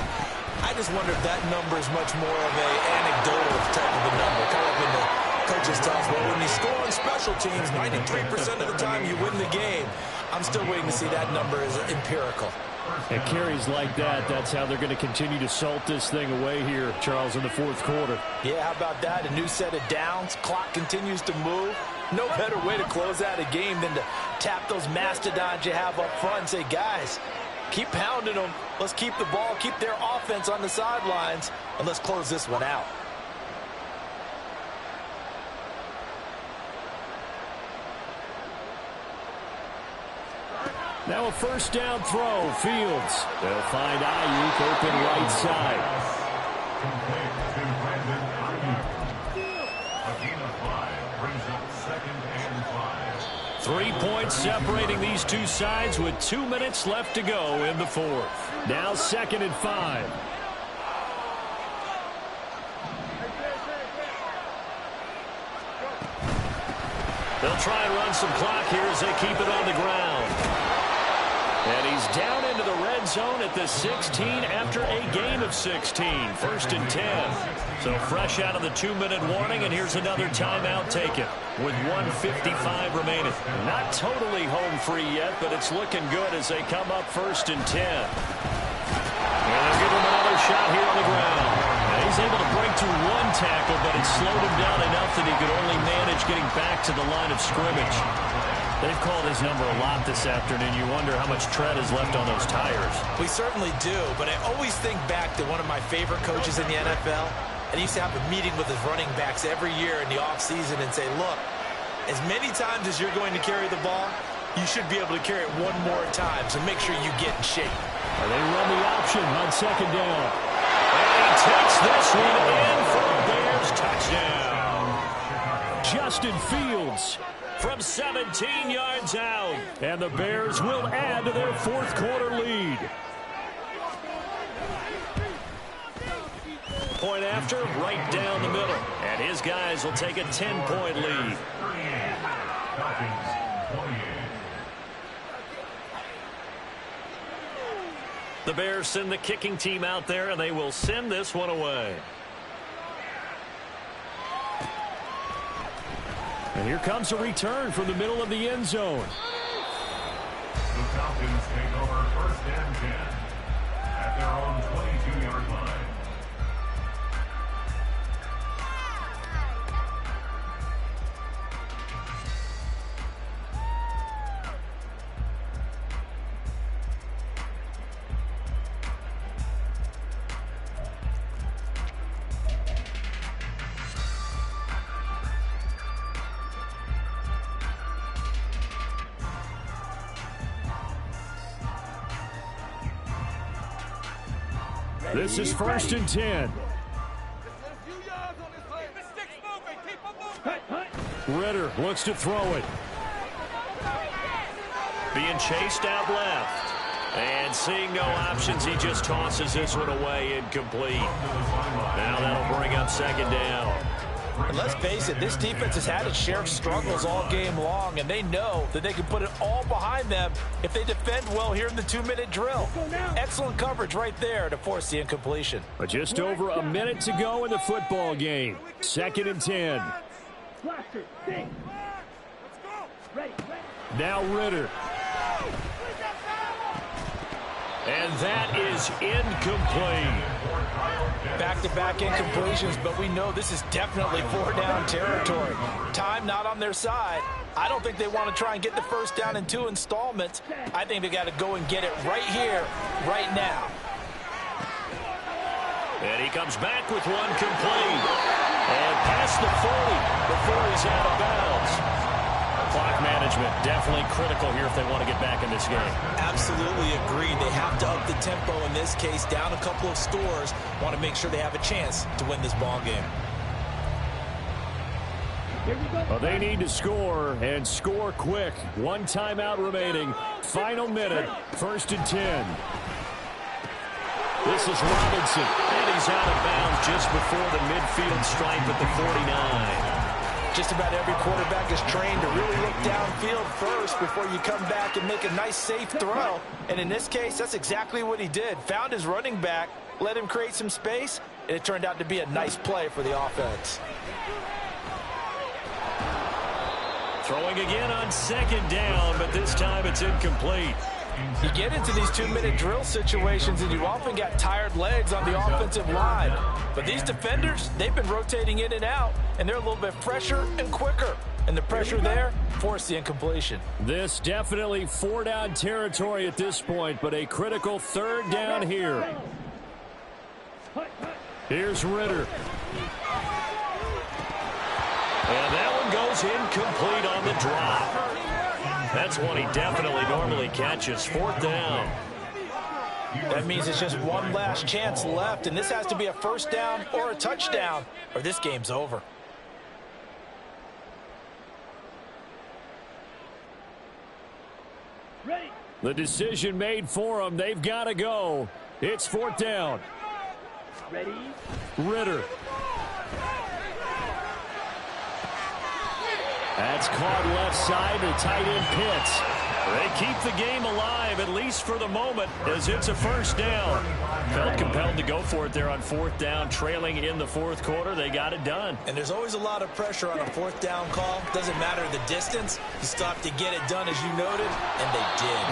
I just wonder if that number is much more of an anecdotal type of a number. Kind of like when the coaches tell us, well, when you score on special teams, 93% of the time you win the game. I'm still waiting to see that number as empirical. And carries like that, that's how they're going to continue to salt this thing away here, Charles, in the 4th quarter. Yeah, how about that? A new set of downs. Clock continues to move. No better way to close out a game than to tap those mastodons you have up front and say, guys, keep pounding them. Let's keep the ball, keep their offense on the sidelines, and let's close this one out. Now a 1st down throw, Fields. They'll find Ayuk open right side. Complete to Brandon Ayuk. A gain of 5 brings up 2nd and 5. 3 points separating these two sides with 2 minutes left to go in the 4th. Now 2nd and 5. They'll try and run some clock here as they keep it on the ground. And he's down into the red zone at the 16 after a game of 16. 1st and 10. So fresh out of the 2-minute warning, and here's another timeout taken with 1:55 remaining. Not totally home free yet, but it's looking good as they come up 1st and 10. And they'll give him another shot here on the ground. And he's able to break through 1 tackle, but it slowed him down enough that he could only manage getting back to the line of scrimmage. They've called his number a lot this afternoon. You wonder how much tread is left on those tires. We certainly do, but I always think back to one of my favorite coaches in the NFL. And he used to have a meeting with his running backs every year in the offseason and say, look, as many times as you're going to carry the ball, you should be able to carry it 1 more time, so make sure you get in shape. And they run the option on 2nd down. And he takes this one in for a Bears touchdown. Justin Fields from 17 yards out. And the Bears will add to their 4th quarter lead. Point after, right down the middle. And his guys will take a 10-point lead. The Bears send the kicking team out there, and they will send this one away. And here comes a return from the middle of the end zone. The Falcons take over 1st and 10 at their own 22-yard line. This is 1st and 10. Ridder looks to throw it. Being chased out left. And seeing no options, he just tosses this one away incomplete. Now that'll bring up 2nd down. And let's face it, this defense has had its share of struggles all game long, and they know that they can put it all behind them if they defend well here in the 2-minute drill. Excellent coverage right there to force the incompletion. But just over a minute to go in the football game. 2nd and 10. Now Ridder. And that is incomplete. Back-to-back incompletions, but we know this is definitely 4-down territory. Time not on their side. I don't think they want to try and get the 1st down in 2 installments. I think they got to go and get it right here, right now. And he comes back with one complete. And past the 40 before he's out of bounds. Clock management definitely critical here if they want to get back in this game. Absolutely agreed. They have to up the tempo in this case, down a couple of scores. Want to make sure they have a chance to win this ball game. Well, they need to score and score quick. 1 timeout remaining. Final minute. 1st and 10. This is Robinson. And he's out of bounds just before the midfield stripe at the 49. Just about every quarterback is trained to really look downfield first before you come back and make a nice, safe throw. And in this case, that's exactly what he did. Found his running back, let him create some space, and it turned out to be a nice play for the offense. Throwing again on 2nd down, but this time it's incomplete. You get into these 2-minute drill situations, and you often got tired legs on the offensive line. But these defenders, they've been rotating in and out, and they're a little bit fresher and quicker. And the pressure there forced the incompletion. This definitely 4-down territory at this point, but a critical 3rd down here. Here's Ridder. And that one goes incomplete on the drop. That's one he definitely normally catches. 4th down. That means it's just one last chance left, and this has to be a 1st down or a touchdown, or this game's over. The decision made for them. They've got to go. It's 4th down. Ridder. That's caught left side to tight end Pitts. They keep the game alive, at least for the moment, as it's a 1st down. Felt compelled to go for it there on 4th down, trailing in the 4th quarter. They got it done. And there's always a lot of pressure on a 4th down call. Doesn't matter the distance. You still have to get it done, as you noted, and they did.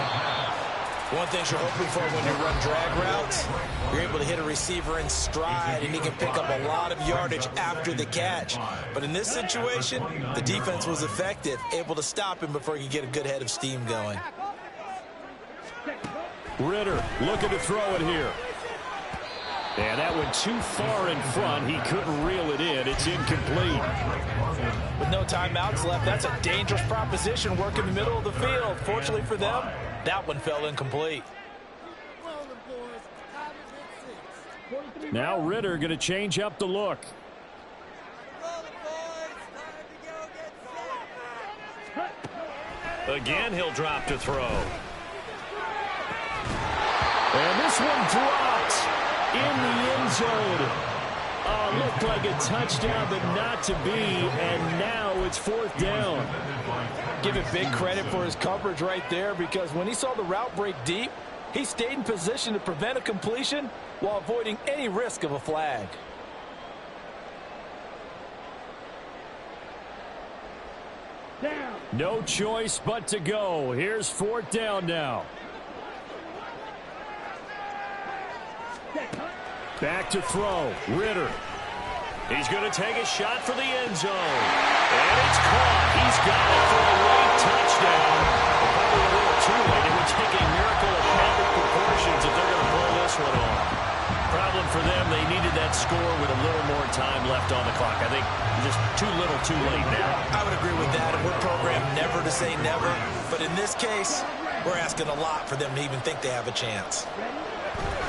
One thing you're hoping for when you run drag routes, you're able to hit a receiver in stride, and he can pick up a lot of yardage after the catch. But in this situation, the defense was effective, able to stop him before he could get a good head of steam going. Ridder looking to throw it here. And that went too far in front. He couldn't reel it in. It's incomplete. With no timeouts left, that's a dangerous proposition working in the middle of the field. Fortunately for them, that one fell incomplete. Now Ridder going to change up the look. Again, he'll drop to throw. And this one dropped in the end zone. Looked like a touchdown, but not to be. And now it's 4th down. Give it big credit for his coverage right there, because when he saw the route break deep, he stayed in position to prevent a completion while avoiding any risk of a flag. No choice but to go. Here's 4th down now. Back to throw. Ridder. He's going to take a shot for the end zone. And it's caught. He's got it for a late touchdown. Probably a little too late. It would take a miracle of epic proportions if they're going to pull this one off. Problem for them, they needed that score with a little more time left on the clock. I think just too little too late now. I would agree with that. And we're programmed never to say never. But in this case, we're asking a lot for them to even think they have a chance.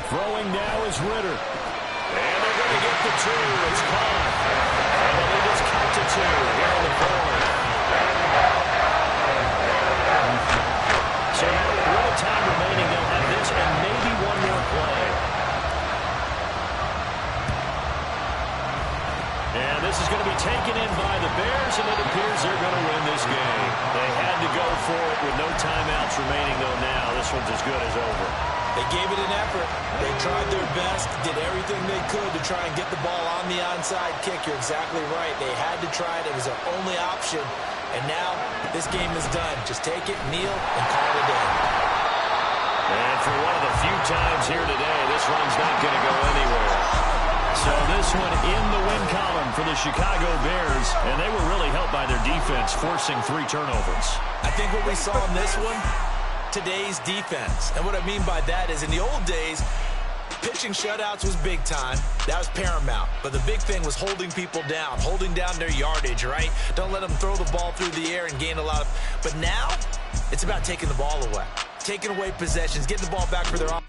Throwing now is Ritter. And they're going to get the 2. It's caught. And the lead is cut to 2 here in the fourth. So now, with little time remaining, they'll have this and maybe one more play. And this is going to be taken in by the Bears, and it appears they're going to win this game. They had to go for it with no timeouts remaining, though now. This one's as good as over. They gave it an effort. They tried their best, did everything they could to try and get the ball on the onside kick. You're exactly right. They had to try it. It was their only option. And now this game is done. Just take it, kneel, and call it a day. And for one of the few times here today, this run's not going to go anywhere. So this one in the win column for the Chicago Bears, and they were really helped by their defense, forcing 3 turnovers. I think what we saw in this one, today's defense. And what I mean by that is in the old days, pitching shutouts was big time. That was paramount. But the big thing was holding people down, holding down their yardage, right? Don't let them throw the ball through the air and gain a lot of... But now, it's about taking the ball away. Taking away possessions, getting the ball back for their own.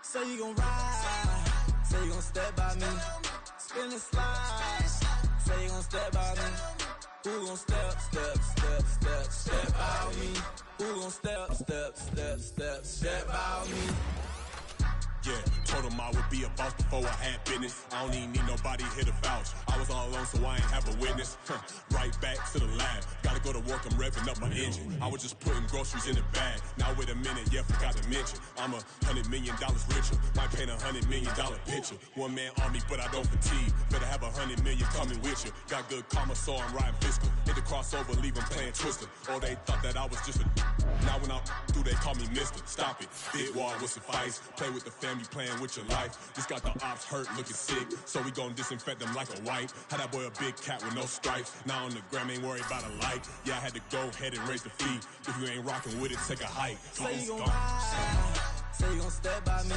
Say you gon' ride, say you gon' step by me, spin and slide, say you gon' step by me, who gon' step by me, who gon' step by me. Yeah, told him I would be a boss before I had business. I don't even need nobody here to vouch. I was all alone, so I ain't have a witness. Right back to the lab. Gotta go to work, I'm revving up my engine. I was just putting groceries in the bag. Now wait a minute, yeah, forgot to mention. I'm $100 million richer. Might paint $100 million picture. One man army, but I don't fatigue. Better have $100 million coming with you. Got good karma, so I'm riding fiscal. Hit the crossover, leave them playing Twister. Oh, they thought that I was just a... Now when I do, they call me Mister. Stop it. Big wall will suffice. Play with the family, playing with your life. Just got the ops hurt, looking sick. So we gon' disinfect them like a wipe. Had that boy a big cat with no stripes. Now on the gram, ain't worried about a light. Yeah, I had to go ahead and raise the fee. If you ain't rocking with it, take a hike. Say you gon' ride, say you gon' step by me,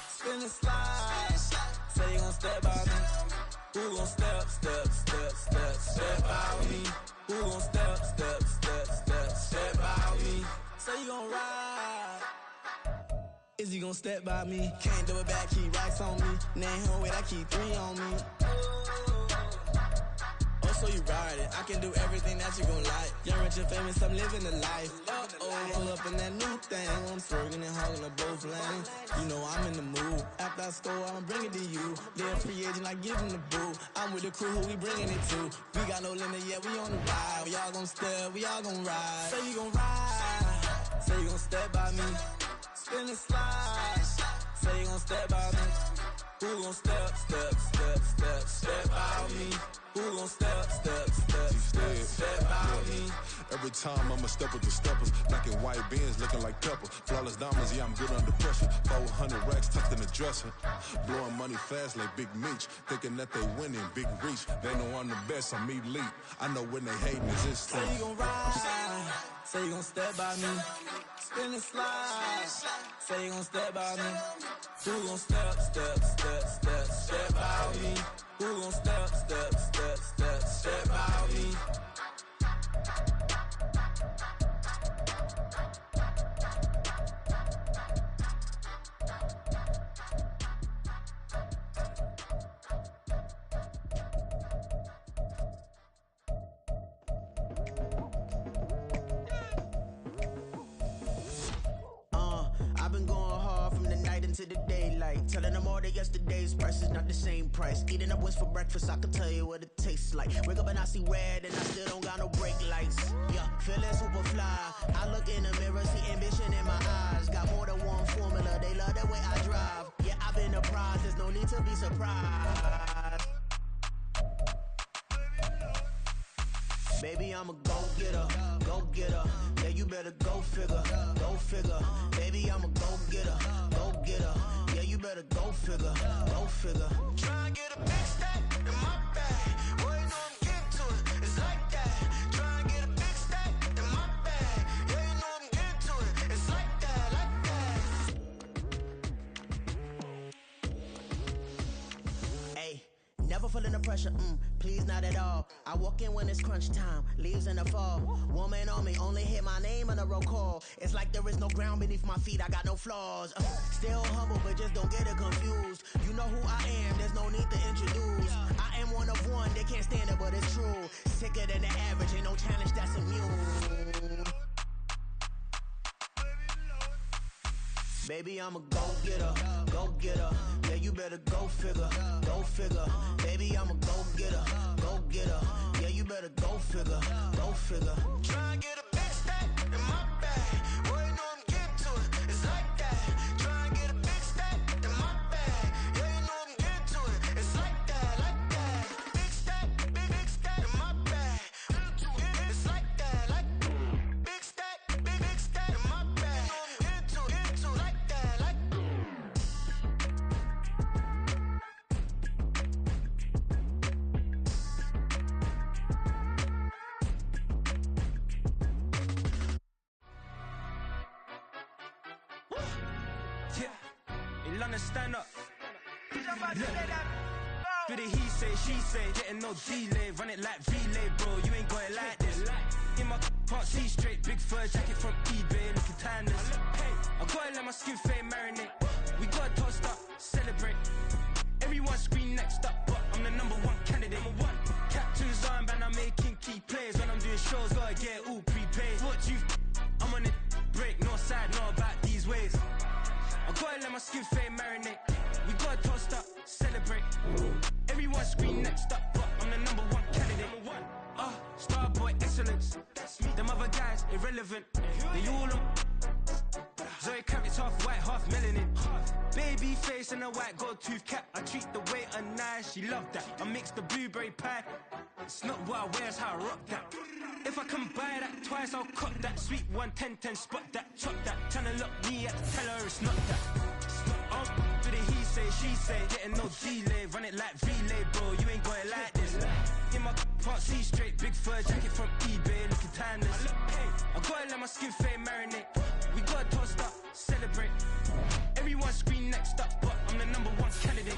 spin and slide, say you gon' step by me, who gon' step by me, who gon' step by me, say you gon' ride, is he gon' step by me, can't do it back, keep racks on me, name home with I keep 3 on me. So you ride it, I can do everything that you gon' like. Young, rich, and famous, I'm living the life. Pull up in that new thing, I'm swerving and hogging up both lanes. You know I'm in the mood. After I score, I'ma bring it to you. They're a free agent, I give them the boo. I'm with the crew, who we bringing it to. We got no limit, yeah, we on the ride. We all gon' step, we all gon' ride. Say you gon' ride, say you gon' step by me, spin and slide. Say you gon' step by me, who gon' step by me? Who gon' step by me? Every time I'ma step with the steppers. Black and white beans looking like pepper. Flawless diamonds, yeah, I'm good under pressure. 400 racks tucked in the dresser. Blowing money fast like Big Meech. Thinking that they winning, big reach. They know I'm the best, I'm elite. I know when they hating is instant. Say you gon' ride, say you gon' step by me. Spin and slide, say you gon' step by me. Who gon' step by me? Who gon' step by me? I've been going hard from the night into the daylight. Telling them all that yesterday's price is not the same price. Eating up wings for breakfast, I can tell you what it tastes like. Wake up and I see red and I still don't got no brake lights. Yeah, feeling super fly. I look in the mirror, see ambition in my eyes. Got more than one formula, they love the way I drive. Yeah, I've been a prize, there's no need to be surprised. Baby, I'm a go-getter, go-getter. Yeah, you better go figure, go figure. Baby, I'm a go-getter, go-getter. Yeah, you better go figure, go figure. Try and get a big stack in my bag. Boy, you know I'm getting to it, it's like that. Try and get a big stack in my bag. Yeah, you know I'm getting to it, it's like that, like that. fulfilling the pressure, please not at all. I walk in when it's crunch time, leaves in the fall. Woman on me, only hit my name on a roll call. It's like there is no ground beneath my feet, I got no flaws. Still humble, but just don't get it confused. You know who I am, there's no need to introduce. I am one of one, they can't stand it, but it's true. Sicker than the average, ain't no challenge that's immune. Baby, I'm a go-getter, go-getter. Yeah, you better go figure, go figure. Baby, I'm a go-getter, go-getter. Yeah, you better go figure, go figure. Try and get a big stack in my bag. Boy, you know I'm getting to it, it's like that. Try and get a big stack in my bag. Yeah, you know I'm getting to it, it's like that, like that. Big stack in my bag. It's like that, like big stack in my bag. Into like that, like. London, stand up. For the he say, she say, getting no delay, run it like relay, bro. You ain't got it like this. In my can't see straight, big fur jacket from eBay, looking timeless. I gotta let my skin fade marinate. We gotta toast up, celebrate. Everyone scream next up, but I'm the #1 candidate. Captain's armband, I'm making key plays. When I'm doing shows, gotta get it all prepaid. What you? I'm on it, break, no side, know about these ways. I gotta let my skin fade marinate. We gotta toast up, celebrate. Everyone scream next up, but I'm the #1 candidate. Starboy excellence. Them other guys irrelevant. They all on. Zoe Kravitz half white, half melanin. Baby face and a white gold tooth cap. I treat the waiter nice, she love that. I mix the blueberry pie. It's not what I wear, it's how I rock that. If I can buy that twice, I'll cut that. Sweet 110, spot that, chop that. Tryna lock me at the teller, it's not that. For the he say, she say, getting no delay, run it like relay, bro. You ain't got it like this. In my can't see straight, big fur jacket from eBay, looking timeless. I gotta let my skin fade marinate. We gotta toast up, celebrate. Everyone scream next up, but I'm the #1 candidate.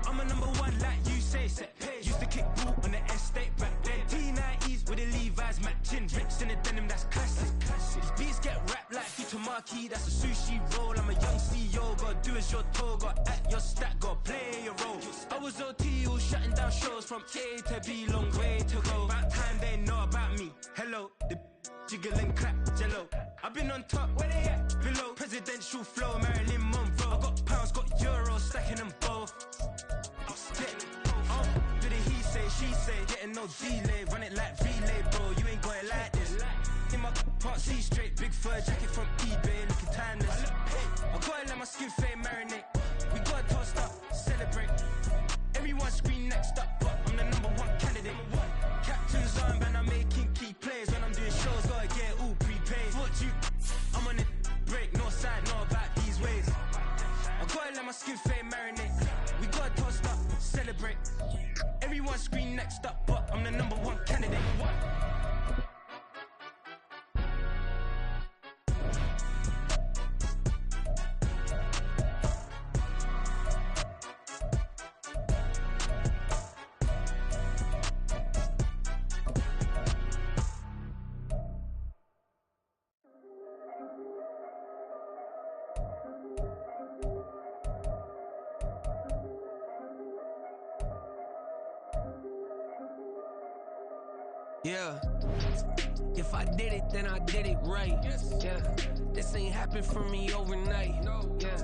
I'm a #1 like you say, set page. Used to kick ball on the estate back then. T90s with the Levi's matching. Rips in the denim, that's classic. These beats get wrapped like Futamaki, that's a sushi roll. I'm a young CEO, gotta do as you're told. Gotta act your stat, gotta play your role. I was OT, all shutting down shows from A to B, long way to go. About time they know about me. Hello, the jiggle and clap, jello. I've been on top, where they at? Below, presidential flow, Marilyn Monroe. I got pounds, got euros, stacking them both. Do the he say, she say, getting no delay, run it like relay, bro. You ain't got it like this. In my can't see straight, big fur jacket from eBay, looking timeless. I gotta let my skin fade marinate. We gotta toast up, celebrate. Everyone scream next up, but I'm the #1 candidate. Captain's armband, I'm making key plays. When I'm doing shows, gotta get it all prepaid. What you? I'm on it, break, no side, know about these ways. I gotta let my skin fade marinate. We gotta toast up, celebrate. Everyone scream next up, but I'm the #1 candidate. Yeah, if I did it, then I did it right. Yeah, this ain't happened for me overnight. Yeah,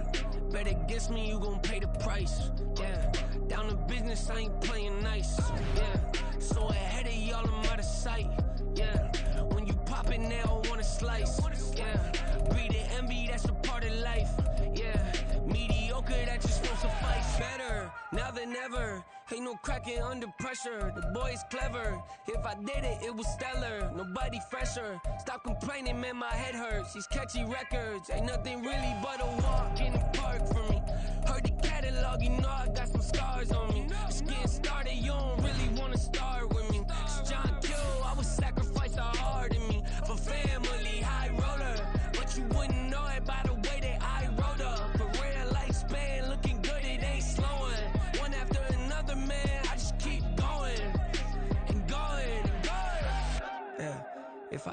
bet against me, you gon' pay the price. Yeah, down to business, I ain't playing nice. Yeah, so ahead of y'all, I'm out of sight. Yeah, when you pop it, they don't wanna slice. Yeah, greed and envy, that's a part of life. Yeah, mediocre, that just won't suffice. Better now than ever. Ain't no cracking under pressure. The boy's clever. If I did it, it was stellar. Nobody fresher. Stop complaining, man, my head hurts. These catchy records ain't nothing really but a walk in the park for me. Heard the catalog, you know I got some scars on me. Just getting started, you don't really wanna start with me. It's John Kill, I would sacrifice a heart in me for family, high roller. But you wouldn't know it by the way that I wrote up. For real lifespan, looking good, it ain't slowing. One after another, man, I just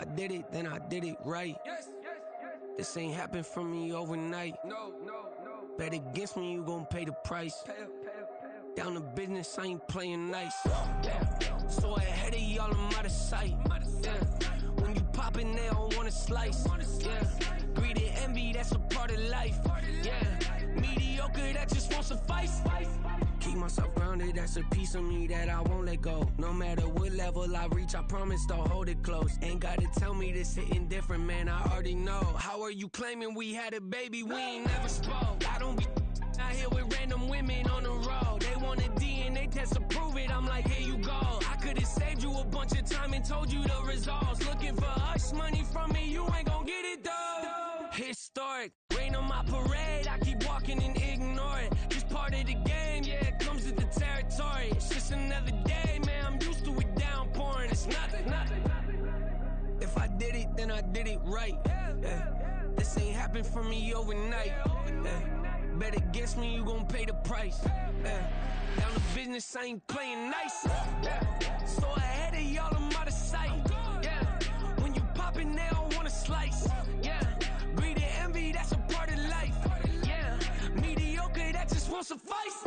I did it, then I did it right. This ain't happened for me overnight. No. Bet against me, you gon' pay the price. Down to business, I ain't playing nice. So ahead of y'all, I'm out of sight. When you poppin', they don't wanna slice. Greed and envy, that's a part of life. Mediocre, that just won't suffice. Keep myself grounded, that's a piece of me that I won't let go. No matter what level I reach, I promise to hold it close. Ain't gotta tell me this hitting different, man, I already know. How are you claiming we had a baby, we ain't never spoke? I don't be out here with random women on the road. They want a DNA test to prove it, I'm like, here you go. I could've saved you a bunch of time and told you the results. Looking for hush money from me, you ain't gon' get it though. Historic, rain on my parade, I keep walking and ignore it. Just part of the game, yeah, it comes with the territory. It's just another day, man, I'm used to it downpouring. It's nothing. If I did it, then I did it right. This ain't happened for me overnight. Bet against me, you gon' pay the price. Down to business, I ain't playing nice. So ahead of y'all, I'm out of sight. When you poppin', they don't wanna slice. Greed and envy, that's a part of life. Mediocre, that just won't suffice.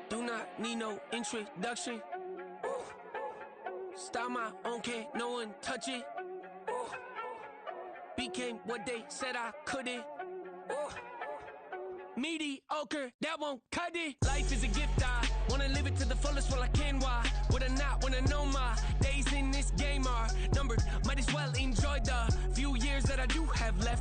Do not need no introduction. Style my own, can't no one touch it. Became what they said I couldn't. Mediocre, that won't cut it. Life is a gift, I wanna live it to the fullest while I can. Why would I not wanna know my days in this game are numbered? Might as well enjoy the few years that I do have left.